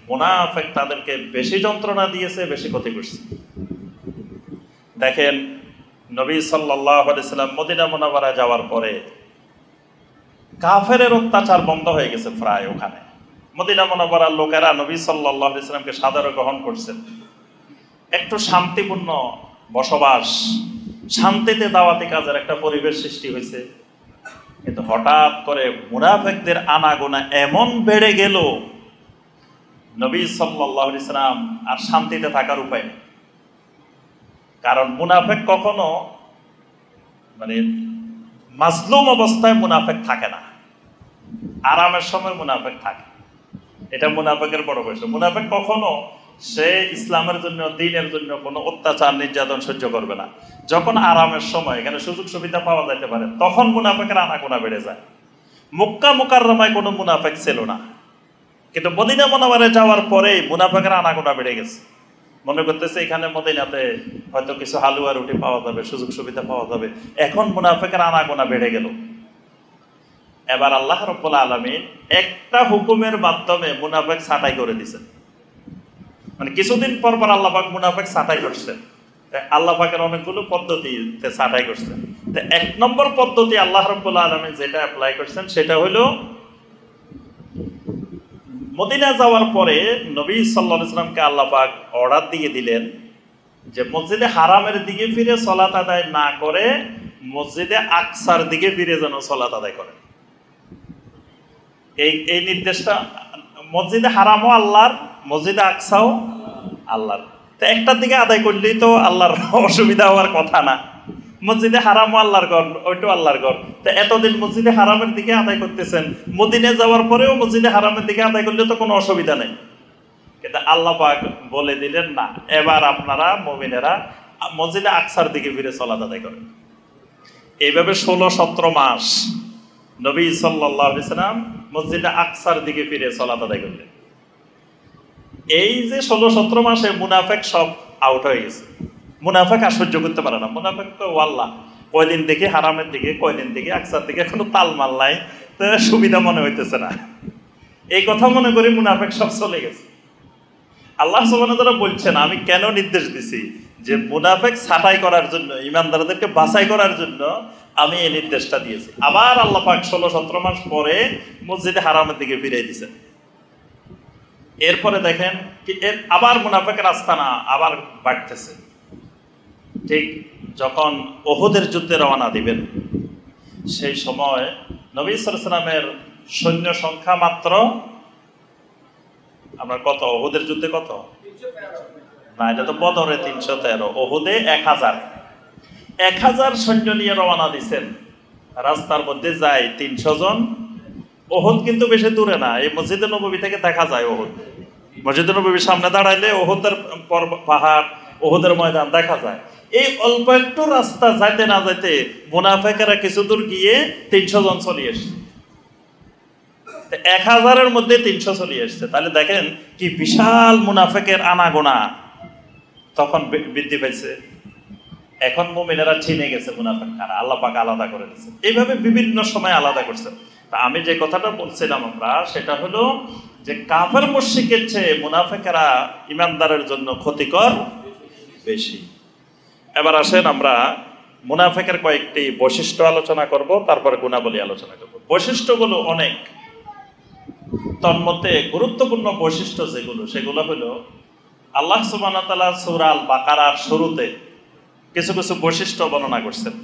মুনাফিক তাদেরকে বেশি যন্ত্রণা দিয়েছে, বেশি ক্ষতি করছে। দেখেন নবী সাল্লাল্লাহু আলাইহি সাল্লাম মদিনা মুনাওয়ারা যাওয়ার পরে কাফেরের অত্যাচার বন্ধ হয়ে গেছে প্রায়। ওখানে মদিনা মুনাওয়ারার লোকেরা নবী সাল্লাল্লাহু আলাইহি সাল্লামকে সাদরে গ্রহণ করছেন। একটু শান্তিপূর্ণ বসবাস, শান্তিতে দাওয়াতি কাজের একটা পরিবেশ সৃষ্টি হয়েছে। কিন্তু হঠাৎ করে মুনাফিকদের আনাগোনা এমন বেড়ে গেল, নবী সাল্লাল্লাহু আলাইহি সাল্লাম আর শান্তিতে থাকার উপায় নেই। কারণ মুনাফিক কখনো মানে মাজলুম অবস্থায় মুনাফিক থাকে না, আরামের সময় মুনাফিক থাকে। এটা মুনাফিকের বড় বৈশিষ্ট্য। মুনাফিক কখনো সে ইসলামের জন্য, দ্বীনের জন্য কোনো অত্যাচার নির্যাতন সহ্য করবে না। যখন আরামের সময় এখানে সুযোগ সুবিধা পাওয়া যেতে পারে তখন মুনাফিকের আনাগোনা বেড়ে যায়। মক্কা মুকাররমায় কোনো মুনাফিক ছিল না, কিন্তু মদিনা মুনাওয়ারায় যাওয়ার পরেই মুনাফিকের আনাগোনা বেড়ে গেছে। মনে করতেছে এখানে মদিনাতে হয়তো কিছু হালুয়া রুটি পাওয়া যাবে, সুযোগ সুবিধা পাওয়া যাবে। এখন মুনাফিকের আনাগোনা বেড়ে গেল। এবার আল্লাহ রাব্বুল আলামিন একটা হুকুমের মাধ্যমে মুনাফিক ছাঁটাই করে দিয়েছেন। মানে কিছুদিন পর পর আল্লাহ পাক মুনাফিক ছাঁটাই করছেন। আল্লাহ পাকের অনেকগুলো পদ্ধতিতে ছাঁটাই করছেন। তো 1 নম্বর পদ্ধতি আল্লাহ রাব্বুল আলামিন যেটা অ্যাপ্লাই করছেন সেটা হলো মদিনা যাওয়ার পরে নবী সাল্লাল্লাহু আলাইহি সাল্লামকে আল্লাহ পাক অর্ডার দিয়ে দিলেন যে মসজিদে হারামের দিকে ফিরে সালাত আদায় না করে মসজিদে আকসার দিকে ফিরে যেন সালাত আদায় করেন। এই নির্দেশটা মসজিদে হারামও আল্লাহর, মসজিদে আকসাও আল্লাহর। তো একটার দিকে আদায় করলেই তো আল্লাহর অসুবিধা হওয়ার কথা না। মসজিদে হারামও আল্লাহর ঘর, ওইটাও আল্লাহর ঘর। তো এতদিন মসজিদে হারামের দিকে আদায় করতেছেন, মদিনায় যাওয়ার পরেও মসজিদে হারামের দিকে আদায় করলে তো কোনো অসুবিধা নেই। কিন্তু আল্লাহ পাক বলে দিলেন না, এবার আপনারা মুমিনেরা মসজিদে আকসার দিকে ফিরে সালাত আদায় করেন। এইভাবে 16-17 মাস নবী সাল্লাল্লাহু আলাইহি সাল্লাম মসজিদে আকসার দিকে ফিরে সালাত আদায় করলেন। এই যে 16-17 মাসে মুনাফিক সব আউট হয়ে গেছে। মুনাফিক আর সহ্য করতে পারে না। মুনাফিক তো ওয়াল্লাহ কয়দিন দেখি হারামের দিকে, কয়দিন দেখি আকসার দিকে, কোনো তালমাল নাই, তো সুবিধা মনে হইতেছে না। এই কথা মনে করি মুনাফিক সব চলে গেছে। আল্লাহ সুবহানাহু ওয়া তাআলা বলছেন আমি কেন নির্দেশ দিছি যে মুনাফিক ছাঁটাই করার জন্য, ইমানদারদেরকে বাছাই করার জন্য আমি এই নির্দেশটা দিয়েছি। আবার আল্লাহ পাক 16-17 মাস পরে মসজিদে হারামের দিকে ফিরিয়ে দিয়েছেন। এরপরে দেখেন কি আবার মুনাফিকের আস্তানা আবার বাড়তেছে। ঠিক যখন ওহুদের যুদ্ধে রওনা দিবেন সেই সময় নবী সাল্লাল্লাহু আলাইহি ওয়াসাল্লামের সৈন্য সংখ্যা মাত্র আমরা কত, ওহুদের যুদ্ধে কত না, এটা তো বদরে 313, ওহুদে 1000 সৈন্য নিয়ে রওনা দিচ্ছেন। রাস্তার মধ্যে যায় 300 জন। ওহুদ কিন্তু বেশি দূরে না, এই মসজিদে নববী থেকে দেখা যায় ওহুদ। মসজিদুল নববীর সামনে দাঁড়াইলে ওহুদের পাহাড়, ওহুদের ময়দান দেখা যায়। এই অল্প একটু রাস্তা যাইতে না যাইতে মুনাফেকেরা কিছু দূর গিয়ে 300 জন চলে এসছে। 1000-এর মধ্যে 300 চলে এসছে। তাহলে দেখেন কি বিশাল মুনাফেকের আনাগোনা তখন বৃদ্ধি পাইছে। এখন মুমিনেরা চিনে গেছে মুনাফেক কারা, আল্লাহ পাক আলাদা করে দিয়েছে। এইভাবে বিভিন্ন সময় আলাদা করছেন। তা আমি যে কথাটা বলছিলাম আমরা, সেটা হলো যে কাফের মুশরিকের চেয়ে মুনাফেকেরা ইমানদারের জন্য ক্ষতিকর বেশি। এবার আসেন আমরা মুনাফেকের কয়েকটি বৈশিষ্ট্য আলোচনা করব, তারপরে গুণাবলী আলোচনা করব। বৈশিষ্ট্যগুলো অনেক, তন্মধ্যে গুরুত্বপূর্ণ বৈশিষ্ট্য যেগুলো, সেগুলো হলো আল্লাহ সুবহানাহু ওয়া তাআলা সূরা আল বাকারার শুরুতে কিছু কিছু বৈশিষ্ট্য বর্ণনা করছেন।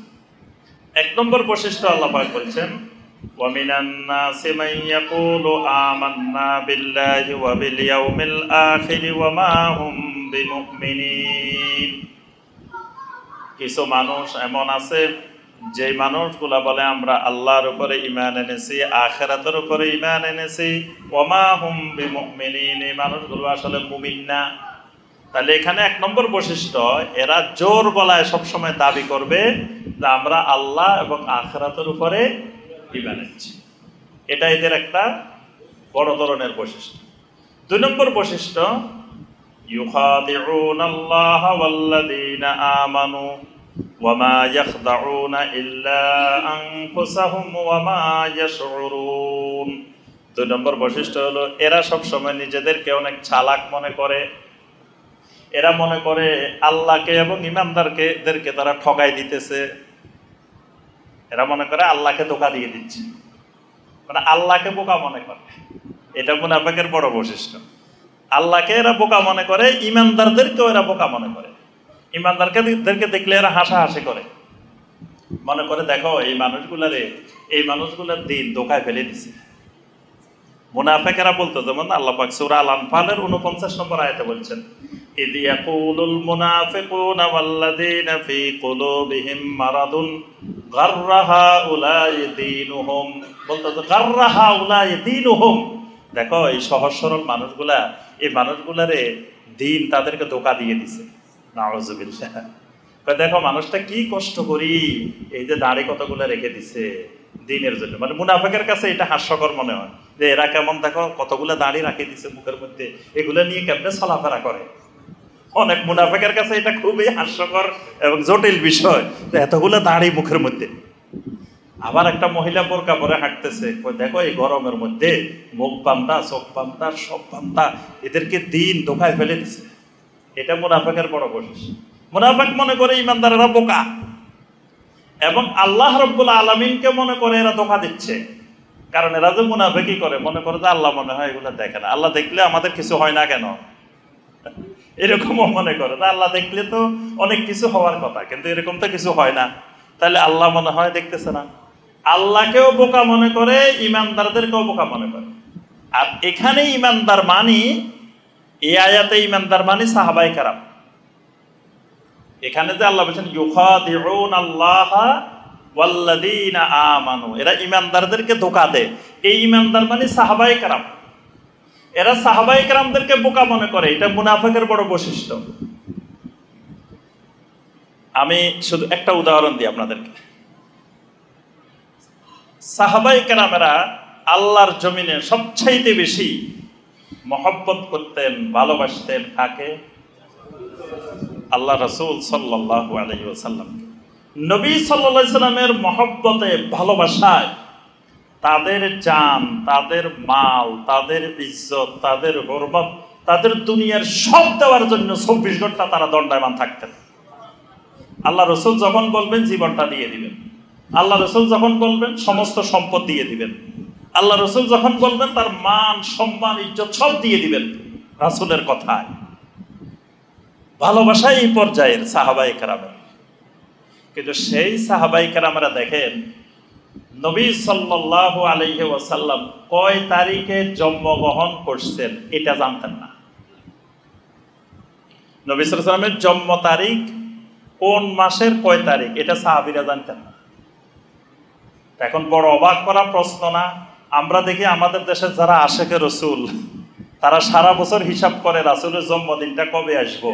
1 নম্বর বৈশিষ্ট্য আল্লাহ পাক বলছেন, ওয়া মিনান নাসি মান ইয়াকুলু আমান্না বিল্লাহি ওয়া বিল ইয়াউমিল আখির ওয়া মা হুম বিমুমিনিন। কিছু মানুষ এমন আছে যে মানুষগুলা বলে আমরা আল্লাহর উপরে ঈমান এনেছি, আখিরাতের উপরে ঈমান এনেছি, ওয়া মা হুম বিমুমিনিন, এই মানুষগুলো আসলে মুমিন না। তাহলে এখানে 1 নম্বর বৈশিষ্ট্য, এরা জোর গলায় সবসময় দাবি করবে যে আমরা আল্লাহ এবং আখিরাতের উপরে ঈমান এনেছি। এটা এদের একটা বড় ধরনের বৈশিষ্ট্য। 2 নম্বর বৈশিষ্ট্য, ইউখাদিউনাল্লাহা ওয়াল্লাযীনা আমানু ওয়া মা ইয়াখদাউনা ইল্লা আনফুসাহুম ওয়া মা ইয়াশউরুন। 2 নম্বর বৈশিষ্ট্য হলো এরা সবসময় নিজেদেরকে অনেক চালাক মনে করে। এরা মনে করে আল্লাহকে এবং ইমানদারদেরকে তারা ঠকাই দিতেছে। এরা মনে করে আল্লাহকে ধোঁকা দিয়ে দিচ্ছে, মানে আল্লাহকে বোকা মনে করে। এটা মুনাফিকের বড় বৈশিষ্ট্য। আল্লাহকে এরা বোকা মনে করে, ইমানদারদেরকেও এরা বোকা মনে করে। ইমানদারদেরকে দেখলে এরা হাসাহাসি করে, মনে করে দেখো এই মানুষগুলার দিন ধোঁকায় ফেলে দিছে। মুনাফিকেরা বলতো, যেমন আল্লাহ পাক সূরা আল আনফালের 49 নম্বর আয়াতে বলছেন, ইয ইয়াকুলুল মুনাফিকুনা ওয়াল্লাযীনা ফী কুলুবিহিম মারাদুন গাররা হাউলাই দীনুহুম। বলতো যে গাররা হাউলাই দীনুহুম, দেখো এই সহজ সরল মানুষগুলা, এই মানুষগুলারে দিন তাদেরকে ধোঁকা দিয়ে দিছে। নাউযুবিল্লাহ। দেখো মানুষটা কি কষ্ট করি, এই যে দাড়ি কতগুলো রেখে দিছে দিনের জন্য। মানে মুনাফিকের কাছে এটা হাস্যকর মনে হয় যে এরা কেমন দেখো কতগুলো দাড়ি রাখে দিছে মুখের মধ্যে, এগুলো নিয়ে কেমনে চলাফেরা করে। অনেক মুনাফিকের কাছে এটা খুবই হাস্যকর এবং জটিল বিষয় যে এতগুলো দাড়ি মুখের মধ্যে। আবার একটা মহিলা বোরকা পরে হাঁটতেছে, দেখো এই গরমের মধ্যে মুখ বান্ধা, চোখ বান্ধা, সব বান্ধা, এদেরকে দিন ধোঁকায় ফেলে দিছে। এটা মুনাফিকের বড় বৈশিষ্ট্য। মুনাফিক মনে করে ইমানদারেরা বোকা, এবং আল্লাহ রাব্বুল আলামিনকে মনে করে এরা ধোঁকা দিচ্ছে। কারণ এরা যে মুনাফিকই করে, মনে করে যে আল্লাহ মনে হয় এগুলো দেখে না, আল্লাহ দেখলে আমাদের কিছু হয় না কেন, এরকমও মনে করে। আল্লাহ দেখলে তো অনেক কিছু হওয়ার কথা, কিন্তু এরকম তো কিছু হয় না, তাহলে আল্লাহ মনে হয় দেখতেছে না। আল্লাহকেও বোকা মনে করে, ইমানদারদেরকেও বোকা মনে করে। আর এখানে ইমানদার মানি, এই আয়াতে ইমানদার মানি সাহাবায়ে কেরাম। এখানে যে আল্লাহ বলেছেন ইউখাদিউনাল্লাহা ওয়াল্লাযীনা আমানু, এরা ইমানদারদেরকে ধোঁকা দেয়, এই ইমানদার মানে সাহাবায়ে কেরাম। এরা সাহাবায়ে কেরামদেরকে বোকা মনে করে, এটা মুনাফিকের বড় বৈশিষ্ট্য। আমি শুধু একটা উদাহরণ দিই আপনাদেরকে। সাহাবায়ে কেরামেরা আল্লাহর জমিনে সবচাইতে বেশি মহব্বত করতেন, ভালোবাসতেন কাকে? আল্লাহ রাসূল সাল্লাল্লাহু আলাইহি ওয়াসাল্লাম। নবী সাল্লাল্লাহু আলাইহি সাল্লামের মহব্বতে, ভালোবাসায় তাদের জান, তাদের মাল, তাদের ইজ্জত, তাদের হুরমত, তাদের দুনিয়ার সব দেওয়ার জন্য 24 ঘন্টা তারা দণ্ডায়মান থাকতেন। আল্লাহ রাসূল যখন বলবেন জীবনটা দিয়ে দিবেন, আল্লাহ রাসূল যখন বলবেন সমস্ত সম্পদ দিয়ে দিবেন, আল্লাহ রাসূল যখন বলবেন তার মান, সম্মান, ইজ্জত সব দিয়ে দিবেন রাসূলের কথায়। ভালোবাসা এই পর্যায়ের সাহাবায়ে কেরামের। কিন্তু সেই সাহাবায়ে কেরামেরা দেখেন নবী সাল্লাল্লাহু আলাইহি ওয়াসাল্লাম কয় তারিখে জন্মগ্রহণ করছেন এটা জানতেন না। নবী সাল্লাল্লাহু আলাইহি ওয়াসাল্লামের জন্ম তারিখ কোন মাসের কয় তারিখ এটা সাহাবীরা জানতেন না। এখন বড় অবাক করা প্রশ্ন না? আমরা দেখি আমাদের দেশে যারা আশেকে রসুল, তারা সারা বছর হিসাব করে রাসূলের জন্মদিনটা কবে আসবো।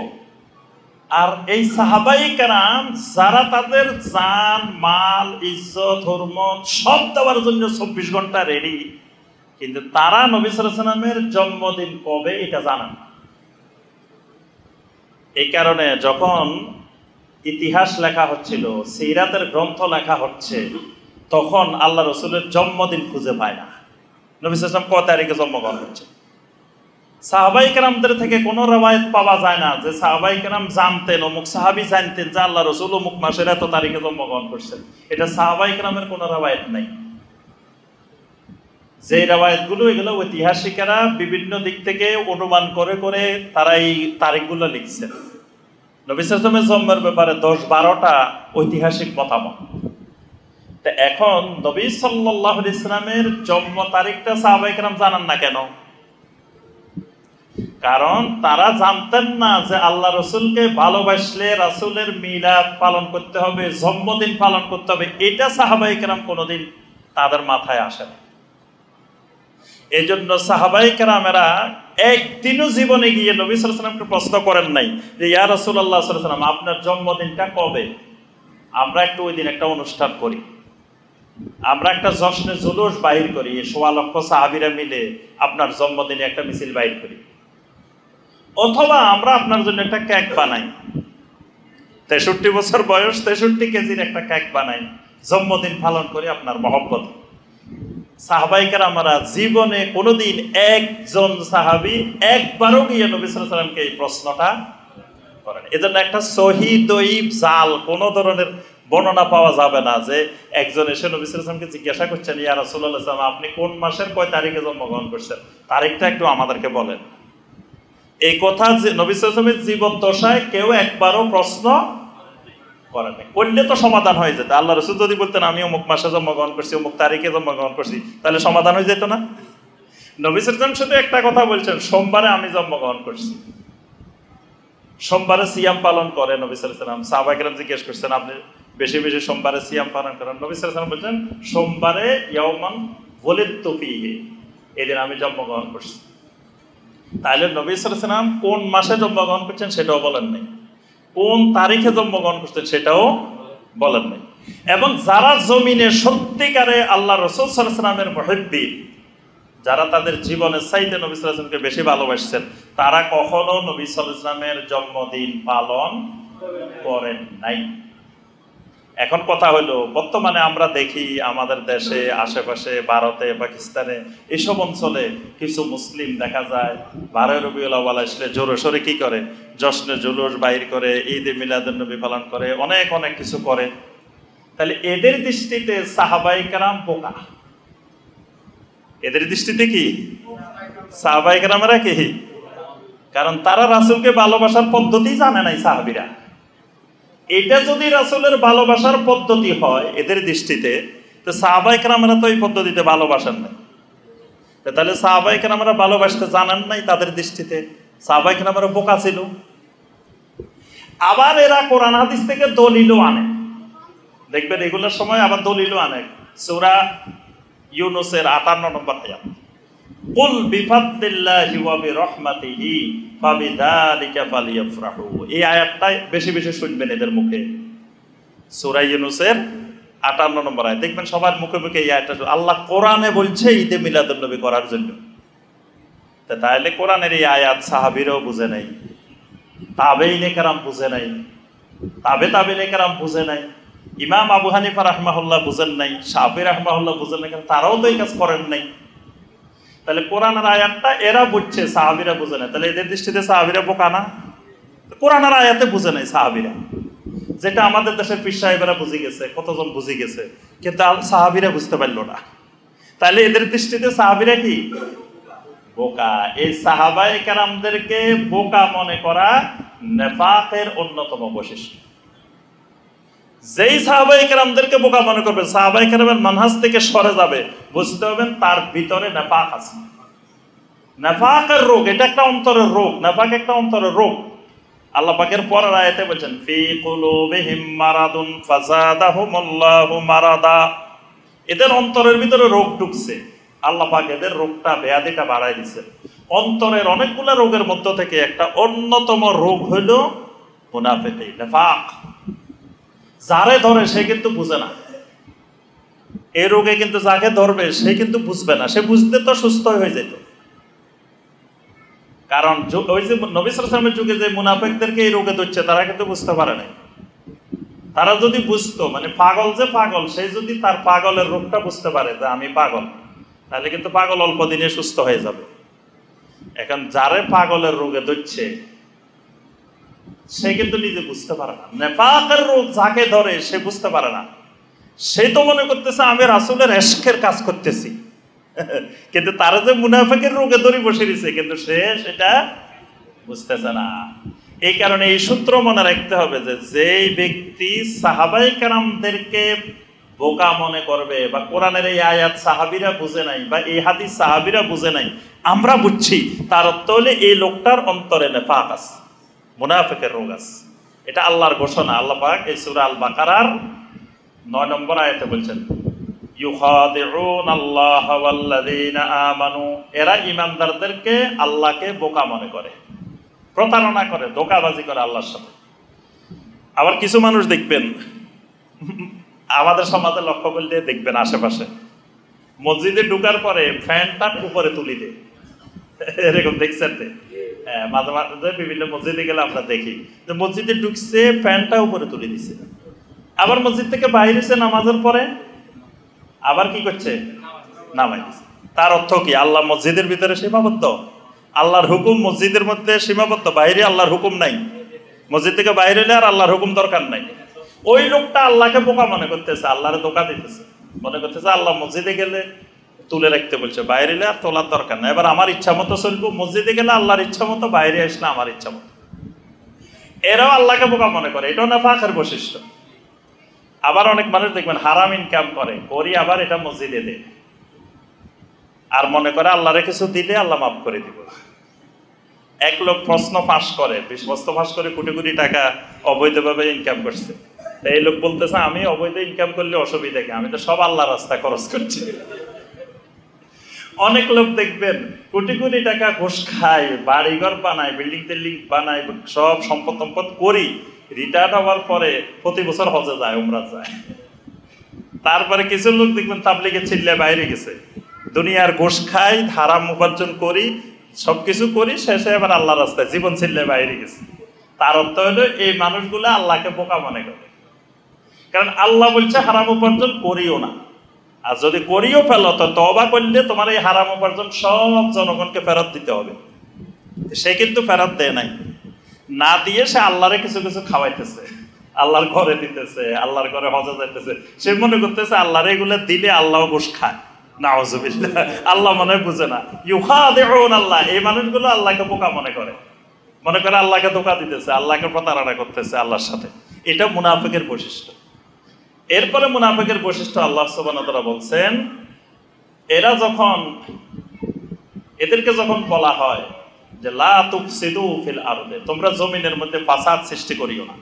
আর এই সাহাবায়ে কেরাম যারা তাদের জান, মাল, ইজ্জত, হরমত সব দেওয়ার জন্য 24 ঘন্টা রেডি, কিন্তু তারা নবী সাল্লাল্লাহু আলাইহি ওয়াসাল্লামের জন্মদিন কবে এটা জানেন না। এই কারণে যখন ইতিহাস লেখা হচ্ছিল, সিরাতের গ্রন্থ লেখা হচ্ছে, তখন আল্লাহ রসুলের জন্মদিন খুঁজে পায় না। নবী সাল্লাল্লাহু আলাইহি ওয়াসাল্লাম কত তারিখে জন্মগ্রহণ করছে। সাহাবায়ে কেরামদের থেকে কোনো রওয়ায়াত পাওয়া যায় না যে সাহাবায়ে কেরাম জানতেন, অমুক সাহাবী জানতেন যে আল্লাহ রসুল অমুক মাসের এত তারিখে জন্মগ্রহণ করছেন। এটা সাহাবায়ে কেরামের কোনো রওয়ায়াত নাই। যে রওয়ায়াতগুলো, এগুলো ঐতিহাসিকেরা বিভিন্ন দিক থেকে অনুমান করে করে তারা এই তারিখগুলো লিখছেন। নবী সাল্লাল্লাহু আলাইহি ওয়াসাল্লামের জন্মের ব্যাপারে 10-12টা ঐতিহাসিক মতামত। তা এখন নবী সাল্লাল্লাহু আলাইহি ওয়াসাল্লামের জন্ম তারিখটা সাহাবায়ে কেরাম জানেন না কেন? কারণ তারা জানতেন না যে আল্লাহ রসুলকে ভালোবাসলে রাসূলের মিলাদ পালন করতে হবে, জন্মদিন পালন করতে হবে। এটা সাহাবায়ে কেরাম কোনোদিন তাদের মাথায় আসে না। এই জন্য সাহাবায়ে কেরামেরা একদিনও জীবনে গিয়ে নবী সাল্লাল্লাহু আলাইহি ওয়াসাল্লামকে প্রশ্ন করেন নাই যে ইয়া রাসূলুল্লাহ সাল্লাল্লাহু আলাইহি ওয়াসাল্লাম, আপনার জন্মদিনটা কবে? আমরা একটু ওই দিন একটা অনুষ্ঠান করি, আমরা একটা জশ্নে জুলুস বাহির করি, ১৬ লক্ষ সাহাবীরা মিলে আপনার জন্মদিনে একটা মিছিল বাহির করি, অথবা আমরা আপনার জন্য একটা কেক বানাই, ৬৩ বছর বয়স ৬৩ কেজির একটা কেক বানাই, জন্মদিন পালন করি আপনার মহব্বত। সাহাবায়ে কেরামরা জীবনে কোনোদিন একজন সাহাবী একবারও গিয়ে নবী সাল্লাল্লাহু আলাইহি ওয়াসাল্লামকে এই প্রশ্নটা করেন। এজন্য একটা সহিহ দঈফ জাল কোনো ধরনের বর্ণনা পাওয়া যাবে না যে একজন এসে নবী সাল্লাল্লাহু আলাইহি ওয়াসাল্লামকে জিজ্ঞাসা করছেন, ইয়া রাসূলুল্লাহ সাল্লাল্লাহু আলাইহি ওয়াসাল্লাম, আপনি কোন মাসের কয় তারিখে জন্মগ্রহণ করছেন, তারিখটা একটু আমাদেরকে বলেন। এই কথা যে নবী সাল্লাল্লাহু আলাইহি ওয়াসাল্লামের জীবদ্দশায় কেউ একবারও প্রশ্ন করেন নাই। করলে তো সমাধান হয়ে যেত। আল্লাহ রসুল যদি বলতেন আমি অমুক মাসে জন্মগ্রহণ করছি, অমুক তারিখে জন্মগ্রহণ করছি, তাহলে সমাধান হয়ে যেত না। নবী সাল্লাল্লাহু আলাইহি ওয়াসাল্লাম শুধু একটা কথা বলছেন, সোমবারে আমি জন্মগ্রহণ করছি। সোমবারে সিয়াম পালন করে নবী সাল্লাল্লাহু আলাইহি ওয়াসাল্লাম। সাহাবায়ে কেরাম জিজ্ঞেস করছেন, আপনি বেশি বেশি সোমবারে সিয়াম পালন করেন। নবী সাল্লাল্লাহু আলাইহি ওয়াসাল্লাম বলছেন, সোমবারে ইয়াউমান ওয়ালিদতু ফীহি, এদিন আমি জন্মগ্রহণ করছি। তাহলে নবী সাল্লাল্লাহু আলাইহি ওয়াসাল্লাম কোন মাসে জন্মগ্রহণ করছেন সেটাও বলেন নাই, কোন তারিখে জন্মগ্রহণ করছেন সেটাও বলেন নাই। এবং যারা জমিনে সত্যিকারে আল্লাহ রাসূল সাল্লাল্লাহু আলাইহি ওয়াসাল্লামের মুহিব্বিন, যারা তাদের জীবনের চাইতে নবী সাল্লাল্লাহু আলাইহি ওয়াসাল্লামকে বেশি ভালোবাসছেন, তারা কখনো নবী সাল্লাল্লাহু আলাইহি ওয়াসাল্লামের জন্মদিন পালন করেন নাই। এখন কথা হলো, বর্তমানে আমরা দেখি আমাদের দেশে, আশেপাশে, ভারতে, পাকিস্তানে, এসব অঞ্চলে কিছু মুসলিম দেখা যায় 12 রবিউল আউয়াল আসলে জোরে সোরে কি করে, জশ্নে জুলুস বাইর করে, ঈদে মিলাদুন নবী পালন করে, অনেক অনেক কিছু করে। তাহলে এদের দৃষ্টিতে সাহাবায়ে কেরাম বোকা। এদের দৃষ্টিতে কি সাহাবায়ে কেরামেরা কি? কারণ তারা রাসূলকে ভালোবাসার পদ্ধতি জানে নাই সাহাবীরা। এটা যদি রাসূলের ভালোবাসার পদ্ধতি হয় এদের দৃষ্টিতে, তো সাহাবায়ে কেরামরা তো এই পদ্ধতিতে ভালোবাসেন না। তাহলে সাহাবায়ে কেরামরা ভালোবাসতে জানেন নাই তাদের দৃষ্টিতে, সাহাবায়ে কেরামরা বোকা ছিল। আবার এরা কোরআন হাদিস থেকে দলিলও আনে, দেখবেন এগুলোর সময় আবার দলিলও আনে। সূরা ইউনূসের 58 নম্বর আয়াত, কুল বিফাদলিল্লাহি ওয়া বিরহমাতিহি ফাবিযালিকা ফালিয়াফরাহু। এই আয়াতটা বেশি বেশি শুনবেন এদের মুখে। সূরা ইউনূসের 58 নম্বর আয়াত, দেখবেন সবার মুখে মুখে এই আয়াতটা। আল্লাহ কোরআনে বলছে ঈদে মিলাদুন নবী করার জন্য। তাহলে কোরআনের এই আয়াত সাহাবীরাও বুঝে নাই, তাবেঈনে কেরাম বুঝে নাই, তাবেঈনে কেরাম বুঝে নাই, ইমাম আবু হানিফা রাহমাহুল্লাহ বুঝেন নাই, শাফিঈ রাহমাহুল্লাহ বুঝেন নাই, কারণ তারাও তো এই কাজ করেন নাই। তাহলে কোরআনের আয়াতটা এরা বুঝছে, সাহাবীরা বুঝে নাই। তাহলে এদের দৃষ্টিতে সাহাবীরা বোকা না? কোরআনের আয়াতে বুঝে নাই সাহাবীরা, যেটা আমাদের দেশের পীর সাহেবেরা বুঝে গেছে, কতজন বুঝে গেছে, কিন্তু সাহাবীরা বুঝতে পারলো না। তাহলে এদের দৃষ্টিতে সাহাবীরা কি বোকা। এই সাহাবায়ে কেরামদেরকে বোকা মনে করা নেফাকের অন্যতম বৈশিষ্ট্য। যেই সাহাবায়ে কেরামদেরকে বোকা মনে করবে, সাহাবায়ে কেরামের মানহাজ থেকে সরে যাবে, বুঝতে হবেন তার ভিতরে নেফাক আছে। নেফাকের রোগ, এটা একটা অন্তরের রোগ। নেফাক একটা অন্তরের রোগ। আল্লাহ পাকের পরের আয়াতে বলেন, ফি কুলুবিহিম মারাদুন ফাযাদাহুমুল্লাহু মারাদা। এদের অন্তরের ভিতরে রোগ ঢুকছে, আল্লাহ পাক এদের রোগটা, ব্যাধিটা বাড়ায় দিয়েছে। অন্তরের অনেকগুলো রোগের মধ্য থেকে একটা অন্যতম রোগ হইল মুনাফিকি, নিফাক। যারে ধরে সে কিন্তু বুঝে না। এই রোগে কিন্তু যাকে ধরবে সে কিন্তু বুঝবে না, সে বুঝতে তো সুস্থ হয়ে যেত। কারণ ওই যে নবী সাল্লাল্লাহু আলাইহি ওয়াসাল্লামের যুগে যে মুনাফিকদেরকে এই রোগে ধরছে তারা কিন্তু বুঝতে পারে নাই। তারা যদি বুঝতো, মানে পাগল যে পাগল, সে যদি তার পাগলের রোগটা বুঝতে পারে যে আমি পাগল, তাহলে কিন্তু পাগল অল্প দিনে সুস্থ হয়ে যাবে। এখন যারে পাগলের রোগে ধরছে সে কিন্তু নিজে বুঝতে পারে না। নেফাকের রোগ যাকে ধরে সে বুঝতে পারে না। সে তো মনে করতেছে আমি রাসূলের ইশকের কাজ করতেছি, কিন্তু তারা যে মুনাফিকের রোগে ধরে বসে রয়েছে, কিন্তু সে সেটা বুঝতেছে না। এই কারণে এই সূত্র মনে রাখতে হবে যে যেই ব্যক্তি সাহাবায়ে কেরামদেরকে বোকা মনে করবে, বা কোরআনের এই আয়াত সাহাবীরা বুঝে নাই, বা এই হাদিস সাহাবীরা বুঝে নাই, আমরা বুঝছি, তার অর্থ হলে এই লোকটার অন্তরে নেফাক আছে, মুনাফিকের রোগ আছে। এটা আল্লাহর ঘোষণা। আল্লাহ পাক এই সূরা আল বাকারার 9 নম্বর আয়াতে বলছেন, ইউখাদিউনাল্লাহ ওয়াল্লাযীনা আমানু, এরা ঈমানদারদেরকে আল্লাহকে বোকা মনে করে, প্রতারণা করে, ধোঁকাবাজি করে আল্লাহর সাথে। আবার কিছু মানুষ দেখবেন, আমাদের সমাজে লক্ষ্য করলে দেখবেন আশেপাশে, মসজিদে ঢুকার পরে ফ্যানটা উপরে তুলি দেয়, এরকম দেখছেন? মাঝে মাঝে বিভিন্ন মসজিদে গেলে আমরা দেখি যে মসজিদে ঢুকছে ফ্যানটা উপরে তুলে দিচ্ছে, আবার মসজিদ থেকে বাইরে এসে নামাজের পরে আবার কি করছে, নামাই দিচ্ছে। তার অর্থ কি? আল্লাহ মসজিদের ভিতরে সীমাবদ্ধ, আল্লাহর হুকুম মসজিদের মধ্যে সীমাবদ্ধ, বাইরে আল্লাহর হুকুম নাই। মসজিদ থেকে বাইরে এলে আর আল্লাহর হুকুম দরকার নাই। ওই লোকটা আল্লাহকে বোকা মনে করতেছে, আল্লাহরে ধোঁকা দিতেছে, মনে করতেছে আল্লাহ মসজিদে গেলে তুলে রাখতে বলছে, বাইরে এলে আর তোলার দরকার নাই, এবার আমার ইচ্ছা মতো চলবো, মসজিদে গেলে আল্লাহর ইচ্ছা মতো, বাইরে আসলে আমার ইচ্ছা মতো। এরাও আল্লাহকে বোকা মনে করে, এটাও নেফাকের বৈশিষ্ট্য। আবার অনেক মানুষ দেখবেন হারাম ইনকাম করে, আবার এটা মসজিদে দেয়, আর মনে করে আল্লাহরে কিছু দিলে আল্লাহ মাফ করে দিব। এক লোক প্রশ্ন ফাঁস করে, প্রশ্ন ফাঁস করে কোটি কোটি টাকা অবৈধভাবে ইনকাম করছে। এই লোক বলতেছে আমি অবৈধ ইনকাম করলে অসুবিধা কি, আমি তো সব আল্লাহ রাস্তা খরচ করছি। অনেক লোক দেখবেন কোটি কোটি টাকা ঘুষ খায়, বাড়িঘর বানায়, বিল্ডিং টিল্ডিং বানায়, সব সম্পদ সম্পদ করি, রিটায়ার্ড হওয়ার পরে প্রতি বছর হজে যায়, উমরা যায়। তারপরে কিছু লোক দেখবেন তাবলীগে চিল্লায় বাইরে গেছে, দুনিয়ার ঘুষ খাই, হারাম উপার্জন করি, সবকিছু করি, শেষে এবার আল্লাহ রাস্তায় জীবন চিল্লায় বাইরে গেছে। তার অর্থ হলো এই মানুষগুলো আল্লাহকে বোকা মনে করে। কারণ আল্লাহ বলছে হারাম উপার্জন করিও না, আর যদি করিও ফেলো তো তওবা করলে তোমার এই হারাম উপার্জন সব জনগণকে ফেরত দিতে হবে। সে কিন্তু ফেরত দেয় নাই, না দিয়ে সে আল্লাহরে কিছু কিছু খাওয়াইতেছে, আল্লাহর ঘরে দিতেছে, আল্লাহর ঘরে হজে যাইতেছে। সে মনে করতেছে আল্লাহর এগুলো দিলে আল্লাহ ঘুষ খায়। নাউযুবিল্লাহ, আল্লাহ মনে বুঝে না। ইউখাদিউন আল্লাহ, এই মানুষগুলো আল্লাহকে বোকা মনে করে, মনে করে আল্লাহকে ধোঁকা দিতেছে, আল্লাহকে প্রতারণা করতেছে আল্লাহর সাথে। এটা মুনাফিকের বৈশিষ্ট্য। এরপরে মুনাফিকের বৈশিষ্ট্য আল্লাহ সুবহানাহু ওয়া তাআলা বলছেন, এদেরকে যখন বলা হয় যে লা তুফসিদু ফিল আরদে, তোমরা জমিনের মধ্যে ফাসাদ সৃষ্টি করিও না,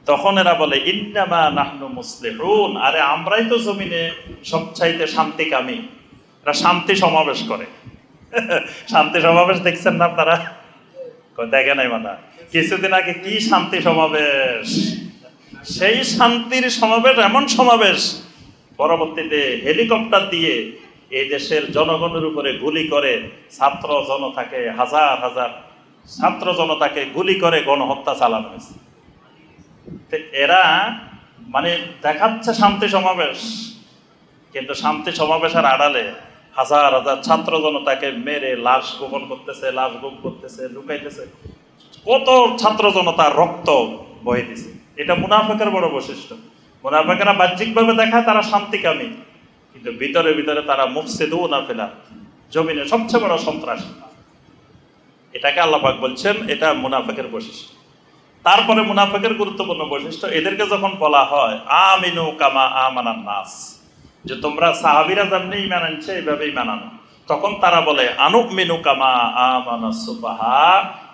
তখন এরা বলে ইন্নামা নাহনু মুসলিহুন, আরে আমরাই তো জমিনে সবচাইতে শান্তিকামী। এরা শান্তি সমাবেশ করে। শান্তি সমাবেশ দেখছেন না আপনারা? দেখে নাই মানা, কিছুদিন আগে কি শান্তি সমাবেশ, সেই শান্তির সমাবেশ, এমন সমাবেশ পরবর্তীতে হেলিকপ্টার দিয়ে এই দেশের জনগণের উপরে গুলি করে, ছাত্র জনতাকে, হাজার হাজার ছাত্র জনতাকে গুলি করে গণহত্যা চালানো হয়েছে। এরা মানে দেখাচ্ছে শান্তি সমাবেশ, কিন্তু শান্তি সমাবেশের আড়ালে হাজার হাজার ছাত্র জনতাকে মেরে লাশ গোপন করতেছে, লাশ গুম করতেছে, লুকাইতেছে, কত ছাত্র জনতার রক্ত বয়ে দিছে। এটা মুনাফিকের বড় বৈশিষ্ট্য। মুনাফিকেরা বাহ্যিকভাবে দেখায় তারা শান্তিকামী, কিন্তু ভিতরে ভিতরে তারা মুফসিদুনা ফিল আরদ, জমিনে সবচেয়ে বড় সন্ত্রাসী। এটাকে আল্লাহ পাক বলছেন এটা মুনাফিকের বৈশিষ্ট্য। তারপরে মুনাফিকের গুরুত্বপূর্ণ বৈশিষ্ট্য, এদেরকে যখন বলা হয় আমিনু কামা আমানান নাস, যে তোমরা সাহাবীরা যেমনি ঈমান আনছে এইভাবে ঈমান আনো, তখন তারা বলে আনুমিনু কামা আমানাস সুফাহা,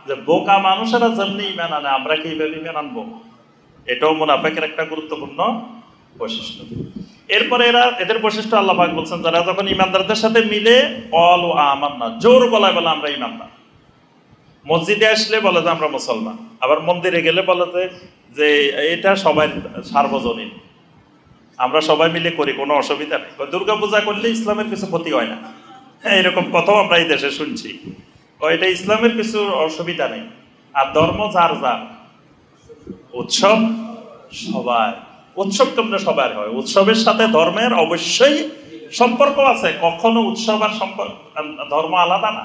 যে বোকা মানুষেরা যেমনি ঈমান আনে আমরা কি এইভাবে ঈমান আনবো? এটাও মুনাফিকের একটা গুরুত্বপূর্ণ বৈশিষ্ট্য। এরপরে এদের বৈশিষ্ট্য আল্লাহ পাক বলছেন, যারা যখন ইমানদারদের সাথে মিলে ক্বালু আমান্না, জোর গলায় বলে আমরা ইমানদার। মসজিদে আসলে বলে যে আমরা মুসলমান, আবার মন্দিরে গেলে বলে যে এটা সবাই সার্বজনীন, আমরা সবাই মিলে করি, কোনো অসুবিধা নেই। দুর্গা পূজা করলে ইসলামের কিছু ক্ষতি হয় না, হ্যাঁ, এরকম কথাও আমরা এই দেশে শুনছি। এটা ইসলামের কিছু অসুবিধা নেই। আর ধর্ম যার যার, উৎসব সবার, উৎসব তোমরা সবার হয়। উৎসবের সাথে ধর্মের অবশ্যই সম্পর্ক আছে, কখনো উৎসব আর ধর্ম আলাদা না।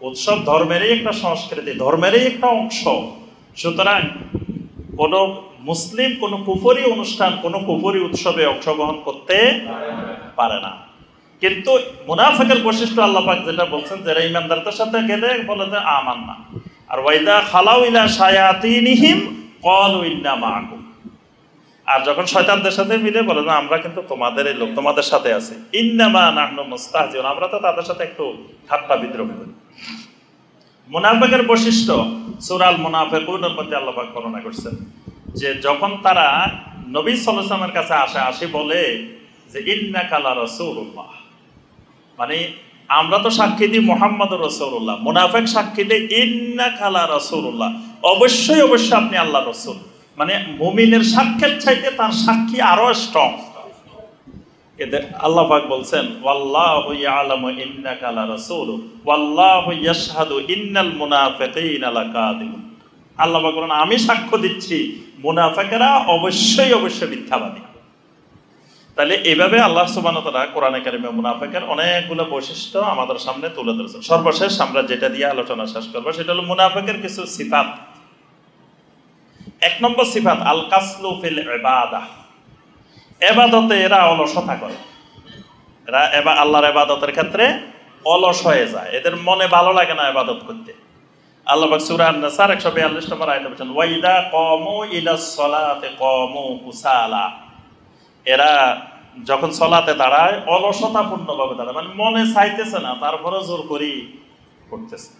উৎসব ধর্মেরই একটা সংস্কৃতি, ধর্মেরই একটা অংশ। সুতরাং কোনো মুসলিম কোনো কুফরি অনুষ্ঠান, কোনো কুফরি উৎসবে অংশগ্রহণ করতে পারে না। কিন্তু মুনাফিকের বৈশিষ্ট্য আল্লাহ পাক যেটা বলছেন, যারা ইমানদারদের সাথে গেলে বলে যে আমান্না, আর ওয়াইদা খালাউ ইলা শায়াতিনিহিম ক্বালু ইন্না মাআকুম, আর যখন শয়তানদের সাথে মিলে বলে না আমরা কিন্তু তোমাদের এই লোক, তোমাদের সাথে আছে। ইন্নামা নাহনু মুস্তাহজিউন, আমরা তো তাদের সাথে একটু ঠাট্টা বিদ্রোহ করি। মুনাফিকের বৈশিষ্ট্য সূরা আল মুনাফিকুনের মধ্যে আল্লাহ পাক বর্ণনা করছেন যে যখন তারা নবী সাল্লাল্লাহু আলাইহি ওয়াসাল্লামের কাছে আসে বলে যে ইন্নাকা লা রাসূলুল্লাহ, মানে আমরা তো সাক্ষী দিই মুহাম্মদুর রাসূলুল্লাহ, মুনাফিক সাক্ষী দেয় ইন্নাকা লা রাসূলুল্লাহ, অবশ্যই অবশ্যই আপনি আল্লাহর রাসূল। মানে মুমিনের সাক্ষীর চাইতে তার সাক্ষী আরো স্ট্রং। আল্লাহ পাক বলছেন ওয়াল্লাহু ইয়ালামু ইন্নাকা লা রাসূলু ওয়াল্লাহু ইয়াশহাদু ইন্নাল মুনাফিকিনা লাকাযিবুন। আল্লাহ পাক বলেন আমি সাক্ষ্য দিচ্ছি মুনাফিকেরা অবশ্যই অবশ্যই মিথ্যাবাদী। তাহলে এইভাবে আল্লাহ সুবহানাহু ওয়া তাআলা কোরআনে কারিমে মুনাফিকের অনেকগুলো বৈশিষ্ট্য আমাদের সামনে তুলে ধরেছেন। সর্বশেষ আমরা যেটা দিয়ে আলোচনা শেষ করবো সেটা হলো মুনাফিকের কিছু সিফাত। এক নম্বর সিফাত আল কাসলু ফিল ইবাদাহ, ইবাদতে এরা অলসতা করে। এরা আল্লাহর ইবাদতের ক্ষেত্রে অলস হয়ে যায়, এদের মনে ভালো লাগে না ইবাদত করতে। আল্লাহ পাক সূরা আন-নাসার 142 নম্বর আয়াতে বলেন ওয়াইদা ক্বামু ইলাস সালাতি ক্বামু কুসালা, এরা যখন সালাতে দাঁড়ায় অলসতাপূর্ণভাবে দাঁড়ায়, মানে মনে চাইতেছে না, তারপরে জোর করি করতেছে।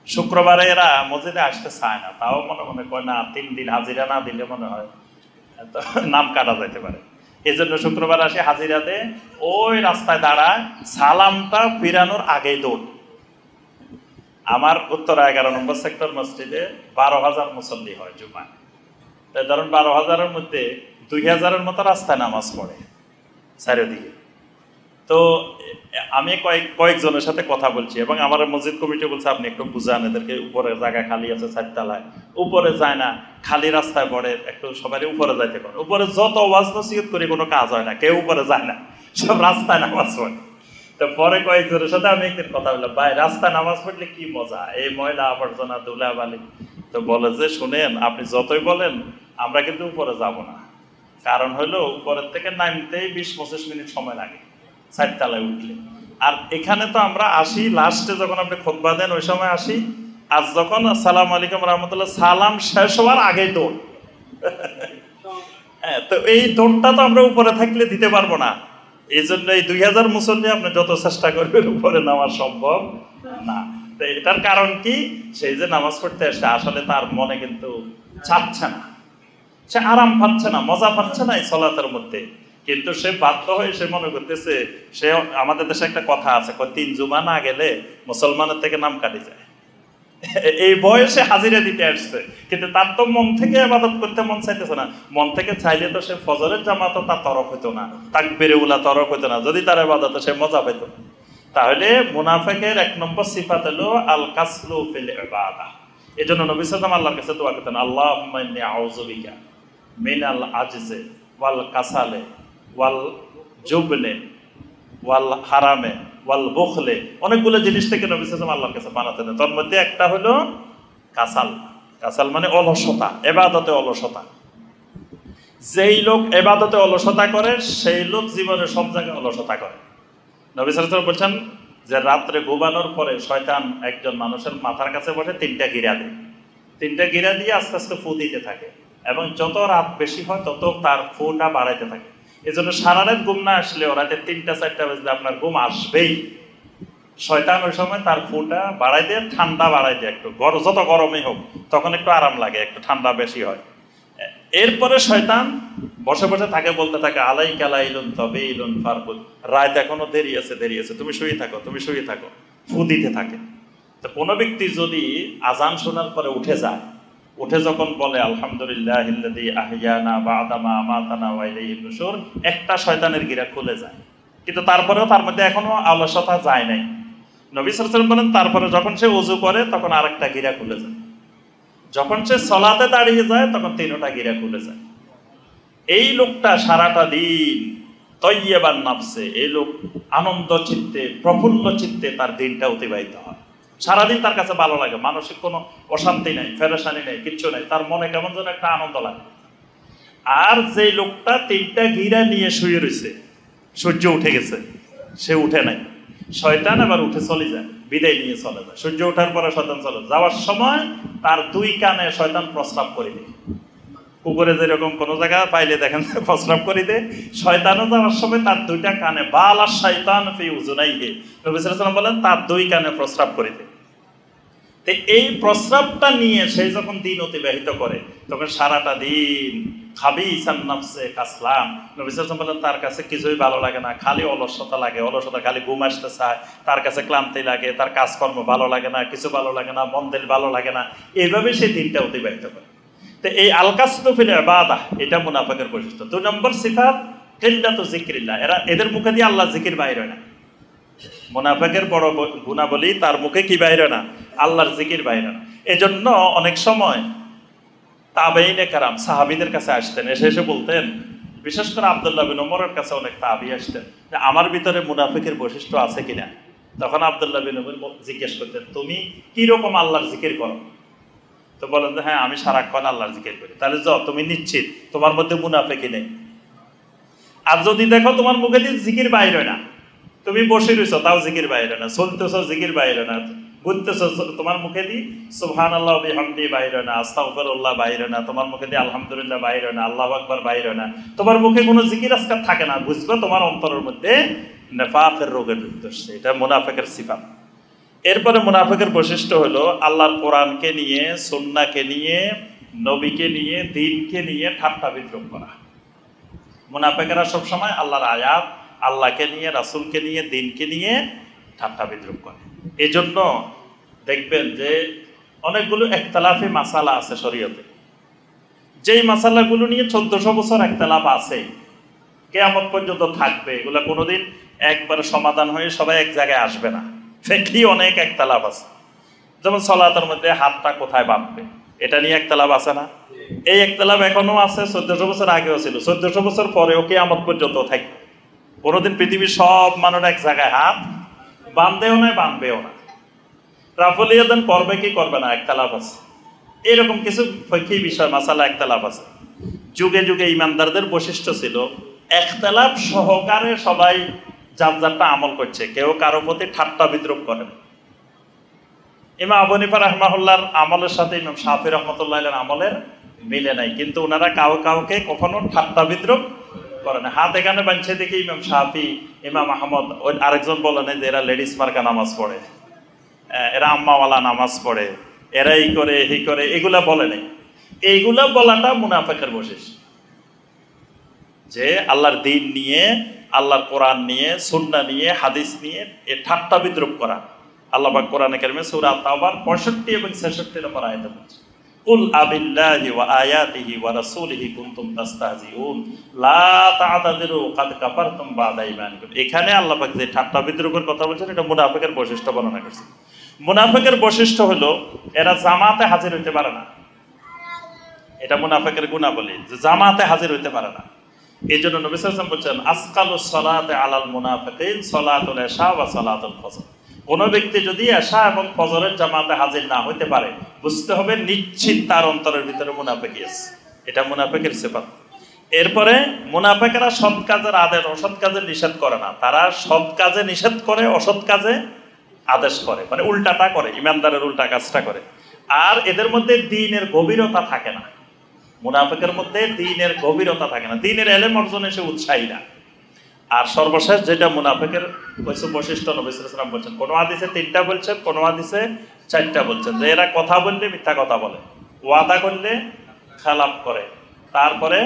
শুক্রবারে এরা মসজিদে আসতে চায় না, তাও মনে মনে কয় না 3 দিন হাজিরা না দিলে মনে হয় নাম কাটা যাইতে পারে, এই জন্য শুক্রবার আসে হাজিরা দে, ওই রাস্তায় দাঁড়ায়, সালামটা ফিরানোর আগেই দৌড়। আমার উত্তরা 11 নম্বর সেক্টর মসজিদে 12,000 মুসল্লি হয় জুমায়। তাই ধরুন 12,000-এর মধ্যে 2,000-এর মতো রাস্তায় নামাজ পড়ে চারিদিকে। তো আমি কয়েকজনের সাথে কথা বলছি এবং আমার মসজিদ কমিটি বলছে আপনি একটু বুঝান এদেরকে, উপরে জায়গা খালি আছে 4 তলায়, উপরে যায় না, খালি রাস্তায় পড়ে, একটু সবাই উপরে যাইতে পারে। উপরে যত ওয়াজ নসিহত করি কোনো কাজ হয় না, কেউ উপরে যায় না, সব রাস্তায় নামাজ পড়ে। তো পরে কয়েকজনের সাথে আমি একদিন কথা বললাম, ভাই রাস্তায় নামাজ পড়লে কি মজা, এই ময়লা আবর্জনা ধুলা বালি। তো বলে যে শুনেন আপনি যতই বলেন আমরা কিন্তু উপরে যাব না, কারণ হলো উপরের থেকে নামতেই 20-25 মিনিট সময় লাগে 4 তলায় উঠলে। আর এখানে তো আমরা আসি লাস্টে যখন আপনি খুতবা দেন ওই সময় আসি, আর যখন আসসালামু আলাইকুম রাহমাতুল্লাহ সালাম শেষ হওয়ার আগেই দৌড়। হ্যাঁ, তো এই দৌড়টা তো আমরা উপরে থাকলে দিতে পারবো না, এই জন্য এই 2,000 মুসল্লি আপনি যত চেষ্টা করবেন উপরে নামা সম্ভব না। তো এটার কারণ কি, সেই যে নামাজ পড়তে আসে আসলে তার মনে কিন্তু চাচ্ছে না, সে আরাম পাচ্ছে না, মজা পাচ্ছে না এই সালাতের মধ্যে, কিন্তু সে বাধ্য হয়ে সে মনে করতেছে, সে আমাদের দেশে একটা কথা আছে 3 জুমা না গেলে মুসলমানের থেকে নাম কাটি যায়। এই বয়সে হাজিরা দিতে আসছে, কিন্তু তার তো মন থেকে ইবাদত করতে মন চাইতেছে না। মন থেকে চাইলে তো সে ফজরের জামাতও তার তরফ হইতো না, তাকবীরে উলা তরফ হইতো না, যদি তার ইবাদতে সে মজা পেত। তাহলে মুনাফিকের 1 নম্বর সিফাত হলো আল কাসলু ফিল ইবাদাহ। এজন্য নবী সাল্লাল্লাহু আলাইহি ওয়াসাল্লাম আল্লাহর কাছে দোয়া করতেন, আল্লাহুম্মা ইন্নী আউযু বিকা মিনাল আজজি ওয়াল কাসালে ওয়াল জুবনে ওয়াল হারামে ওয়াল বুখলে। অনেকগুলো জিনিস থেকে নবী সাল্লাল্লাহু আলাইহি ওয়াসাল্লাম আল্লাহর কাছে বানাতেন, তার মধ্যে একটা হলো কাসাল। কাসাল মানে অলসতা, ইবাদতে অলসতা। যেই লোক ইবাদতে অলসতা করে সেই লোক জীবনে সব জায়গায় অলসতা করে। নবী সাল্লাল্লাহু আলাইহি ওয়াসাল্লাম বলেছেন যে রাত্রে ঘুমানোর পরে শয়তান একজন মানুষের মাথার কাছে বসে 3টা গিরা দেয়, 3টা গিরা দিয়ে আস্তে আস্তে ফু দিতে থাকে, এবং যত রাত বেশি হয় তত তার ফুটা বাড়াইতে থাকে। এই জন্য সারা রাত ঘুম না আসলেও রাতে 3টা-4টা বাজলে আপনার ঘুম আসবেই। শয়তান ওই সময় তার ফুটা বাড়াই দিয়ে, ঠান্ডা বাড়াই দিয়ে, একটু যত গরমই হোক তখন একটু আরাম লাগে, একটু ঠান্ডা বেশি হয়। এরপরে শয়তান বসে বসে থাকে, বলতে থাকে আলাই কালা ইলুন তবে ইলুন ফারকুল, রাত এখনো দেরি আছে, দেরি আছে, তুমি শুয়ে থাকো, তুমি শুয়ে থাকো, ফু দিতে থাকে। তো কোনো ব্যক্তি যদি আজান শোনার পরে উঠে যায়, উঠে যখন বলে আলহামদুলিল্লাহিল্লাযী আহইয়ানা বা'দা মা আমাতানা ওয়া ইলাইহিন নুশুর, একটা শয়তানের গিরা খুলে যায়। কিন্তু তারপরেও তার মধ্যে এখনো অলসতা যায় নাই। নবী সাল্লাল্লাহু আলাইহি ওয়াসাল্লাম বলেন তারপরে যখন সে ওযু করে তখন আরেকটা গিরা খুলে যায়, যখন সে সালাতে দাঁড়িয়ে যায় তখন তিনটা গিরা খুলে যায়। এই লোকটা সারাটা দিন তয়্যিবান নাফসে, এই লোক আনন্দ চিত্তে প্রফুল্ল চিত্তে তার দিনটা অতিবাহিত হয়। সারাদিন তার কাছে ভালো লাগে, মানসিক কোনো অশান্তি নাই, ফেরেশানি নাই, কিচ্ছু নাই, তার মনে কেমন যেন একটা আনন্দ লাগে। আর যে লোকটা তিনটা গিরা নিয়ে শুয়ে রয়েছে, সূর্য উঠে গেছে, সে উঠে নাই, শয়তান আবার উঠে চলে যায়, বিদায় নিয়ে চলে যায়। সূর্য ওঠার পরে শয়তান চলে যাওয়ার সময় তার দুই কানে শয়তান প্রস্রাব করে দেয়। কুকুরে যেরকম কোনো জায়গা পাইলে দেখেন প্রস্রাব করে দেয়, শয়তানও যাওয়ার সময় তার দুইটা কানে, বালা শয়তান ফি উযুনাইহি, নবী সাল্লাল্লাহু আলাইহি ওয়াসাল্লাম বলেন তার দুই কানে প্রস্রাব করে দেয়। তো এই প্রস্রাবটা নিয়ে সে যখন দিন অতিবাহিত করে তখন সারাটা দিন খাবিসান নাফসে কাসলাম, নবী সাল্লাল্লাহু আলাইহি ওয়াসাল্লাম বলেন তার কাছে কিছুই ভালো লাগে না, খালি অলসতা লাগে, অলসতা, খালি ঘুম আসতে চায়, তার কাছে ক্লান্তি লাগে, তার কাজকর্ম ভালো লাগে না, কিছু ভালো লাগে না, মন দিল ভালো লাগে না, এইভাবে সে দিনটা অতিবাহিত করে। তো এই আল-কাসদু ফিল ইবাদাহ, এটা মুনাফিকের বৈশিষ্ট্য। 2 নম্বর সিফাত কিল্লাতু যিকরিল্লাহ, এদের মুখে দিয়ে আল্লাহর জিকির বাইর হয় না। মুনাফিকের বড় গুণাবলী, তার মুখে কি বাইর হয় না? আল্লাহর জিকির বাইর হয় না। এজন্য অনেক সময় তাবেঈনে কেরাম সাহাবীদের কাছে আসতেন, এসে বলতেন, বিশেষ করে আব্দুল্লাহ বিন ওমরের কাছে অনেক তাবী আসতেন যে আমার ভিতরে মুনাফিকের বৈশিষ্ট্য আছে কিনা। তখন আব্দুল্লাহ বিন ওমর জিজ্ঞেস করতেন, তুমি কিরকম আল্লাহর জিকির করো? তো বলেন যে হ্যাঁ, আমি সারাক্ষণ আল্লাহর জিকির করি। তাহলে তুমি নিশ্চিত তোমার মধ্যে মুনাফিকি নেই। আর যদি দেখো তোমার মুখে দিয়ে জিকির বাইর হয় না, তুমি বসে রয়েছো তাও জিকির বাইরে না, চলতেছো জিকির বাইরে না, ঘুরতেছো তোমার মুখে দিয়ে সুবহানাল্লাহ ওয়া বিহামদিহি বাইরে না, আস্তাগফিরুল্লাহ বাইরে না, তোমার মুখে দিয়ে আলহামদুলিল্লাহ বাইরে না, আল্লাহু আকবার বাইরে না, তোমার মুখে কোনো জিকির আজকার থাকে না, বুঝবে তোমার অন্তরের মধ্যে নিফাকের রোগের যুক্ত হচ্ছে। এটা মুনাফিকের সিফাত। এরপরে মুনাফিকের বৈশিষ্ট্য হলো আল্লাহর কোরআনকে নিয়ে, সুন্নাহকে নিয়ে, নবীকে নিয়ে, দ্বীনকে নিয়ে ঠাট্টা বিদ্রূপ করা। মুনাফিকেরা সবসময় আল্লাহর আয়াত, আল্লাহকে নিয়ে, রাসূলকে নিয়ে, দ্বীনকে নিয়ে ঠাট্টা বিদ্রূপ করে। এই জন্য দেখবেন যে অনেকগুলো একতলাফি মাসালা আছে শরীয়তে, যেই মাসালাগুলো নিয়ে 1400 বছর একতলাফ আছে, কিয়ামত পর্যন্ত থাকবে, এগুলো কোনোদিন একবার সমাধান হয়ে সবাই এক জায়গায় আসবে না। ফিকহি অনেক একতলাফ আছে, যেমন সালাতের মধ্যে হাতটা কোথায় বাঁধবে, এটা নিয়ে একতলাফ আছে না? এই একতলাফ এখনো আছে, 1400 বছর আগেও ছিল, 1400 বছর পরেও কিয়ামত পর্যন্ত থাকবে। কোনোদিন পৃথিবীর সব মানুষ এক জায়গায় হাত বাঁধবেও না, বাঁধবেও না। রাফুল ইয়াদান করবে কি করবে না, একতলাফ আছে। এরকম কিছু ফিকহি বিষয় মাসালা একতলাফ আছে। যুগে যুগে ইমানদারদের বৈশিষ্ট্য ছিল একতলাফ সহকারে সবাই যার যারটা আমল করছে, কেউ কারো প্রতি ঠাট্টা বিদ্রূপ করে না। ইমাম আবু হানিফা রাহমাহুল্লাহর আমলের সাথে ইমাম শাফিঈ রাহমাতুল্লাহির আমলের মিলে নাই, কিন্তু ওনারা কাউকে কখনো ঠাট্টা বিদ্রূপ করে না। হাত এখানে বাঁধছে দেখে ইমাম শাফিঈ, ইমাম আহমদ, ওই আরেকজন বলে না যে এরা লেডিস মার্কা নামাজ পড়ে, এরা আম্মাওয়ালা নামাজ পড়ে, এরা এই করে এই করে, এগুলা বলে নাই। এইগুলা বলাটা মুনাফিকের বৈশিষ্ট্য, যে আল্লাহর দ্বীন নিয়ে, আল্লাহর কোরআন নিয়ে, সুন্নাহ নিয়ে, হাদিস নিয়ে এ ঠাট্টা বিদ্রূপ করা। আল্লাহ পাক কোরআনে কারিমে সূরা তাওবার 65 এবং 66 নম্বর আয়াতে বলছে, কুল আবিল্লাহি ওয়া আয়াতিহি ওয়া রাসূলিহি কুনতুম তাস্তাহজিউন লা তা'তাযিরু ক্বাদ কাফারতুম বা'দা ঈমানিকুম। এখানে আল্লাহ পাক যে ঠাট্টা বিদ্রূপের কথা বলছেন, এটা মুনাফিকের বৈশিষ্ট্য বর্ণনা করছে। মুনাফিকের বৈশিষ্ট্য হলো এরা জামাতে হাজির হইতে পারে না। এটা মুনাফিকের গুণাবলী, যে জামাতে হাজির হইতে পারে না। এই জন্য নবী সাল্লাল্লাহু আলাইহি ওয়াসাল্লাম বলছেন, আসকালুস সালাতে আলাল মুনাফিকিন সালাতুল ইশা ওয়া সালাতুল ফজর। কোন ব্যক্তি যদি এশা এবং ফজরের জামাতে হাজির না হইতে পারে, বুঝতে হবে নিশ্চিত তার অন্তরের ভিতরে মুনাফিকি আছে। এটা মুনাফিকের সিফাত। এরপরে মুনাফিকেরা সৎ কাজের আদেশ, অসৎ কাজে নিষেধ করে না, তারা সৎ কাজে নিষেধ করে, অসৎ কাজে আদেশ করে, মানে উল্টাটা করে, ইমানদারের উল্টা কাজটা করে। আর এদের মধ্যে দ্বীনের গভীরতা থাকে না। মুনাফিকের মধ্যে দ্বীনের গভীরতা থাকে না, দ্বীনের ইলম অর্জনে সে উৎসাহী না। আর সর্বশেষ যেটা মুনাফিকের বৈশিষ্ট্য, নবী সাল্লাল্লাহু আলাইহি ওয়াসাল্লাম বলছেন, কোনো হাদিসে 3টা বলছেন, কোনো হাদিসে 4টা বলছেন, যে এরা কথা বললে মিথ্যা কথা বলে, ওয়াদা করলে খেলাপ করে, তারপরে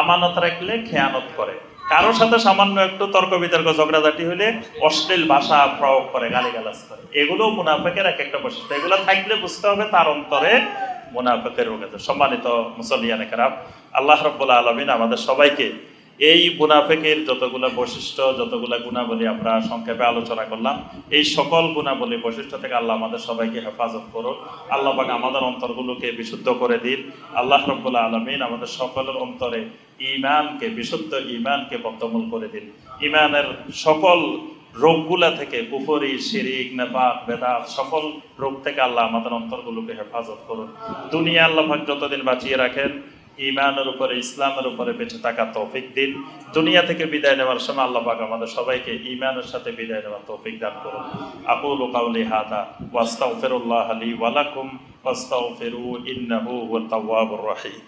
আমানত রাখলে খেয়ানত করে, কারোর সাথে সামান্য একটু তর্ক বিতর্ক ঝগড়াঝাটি হলে অশ্লীল ভাষা প্রয়োগ করে, গালিগালাজ করে। এগুলো মুনাফিকের এক একটা বৈশিষ্ট্য। এগুলো থাকলে বুঝতে হবে তার অন্তরে মুনাফিকের রোগ আছে। সম্মানিত মুসল্লিয়ানে কেরাম, আল্লাহ রাব্বুল আলামিন আমাদের সবাইকে এই মুনাফিকের যতগুলো বৈশিষ্ট্য, যতগুলো গুণাবলী আমরা সংক্ষেপে আলোচনা করলাম, এই সকল গুণাবলী বৈশিষ্ট্য থেকে আল্লাহ আমাদের সবাইকে হেফাজত করুন। আল্লাহ পাক আমাদের অন্তরগুলোকে বিশুদ্ধ করে দিন। আল্লাহ রাব্বুল আলামিন আমাদের সকলের অন্তরে ঈমানকে, বিশুদ্ধ ঈমানকে বদ্ধমূল করে দিন। ঈমানের সকল রোগগুলা থেকে, কুফরি, শিরিক, নেফাক, বেদাত, সকল রোগ থেকে আল্লাহ আমাদের অন্তরগুলোকে হেফাজত করুন। দুনিয়া আল্লাহ পাক যতদিন বাঁচিয়ে রাখেন, ঈমানের উপরে, ইসলামের উপরে বেঁচে থাকার তৌফিক দিন। দুনিয়া থেকে বিদায় নেওয়ার সময় আল্লাহ পাক আমাদের সবাইকে ঈমানের সাথে বিদায় নেওয়ার তৌফিক দান করুন। আকুলু কাউলি হাযা ওয়া আস্তাগফিরুল্লাহ লি ওয়া লাকুম ফাস্তাগফিরু ইন্নাহু হুয়াত তাওয়াবুর রহিম।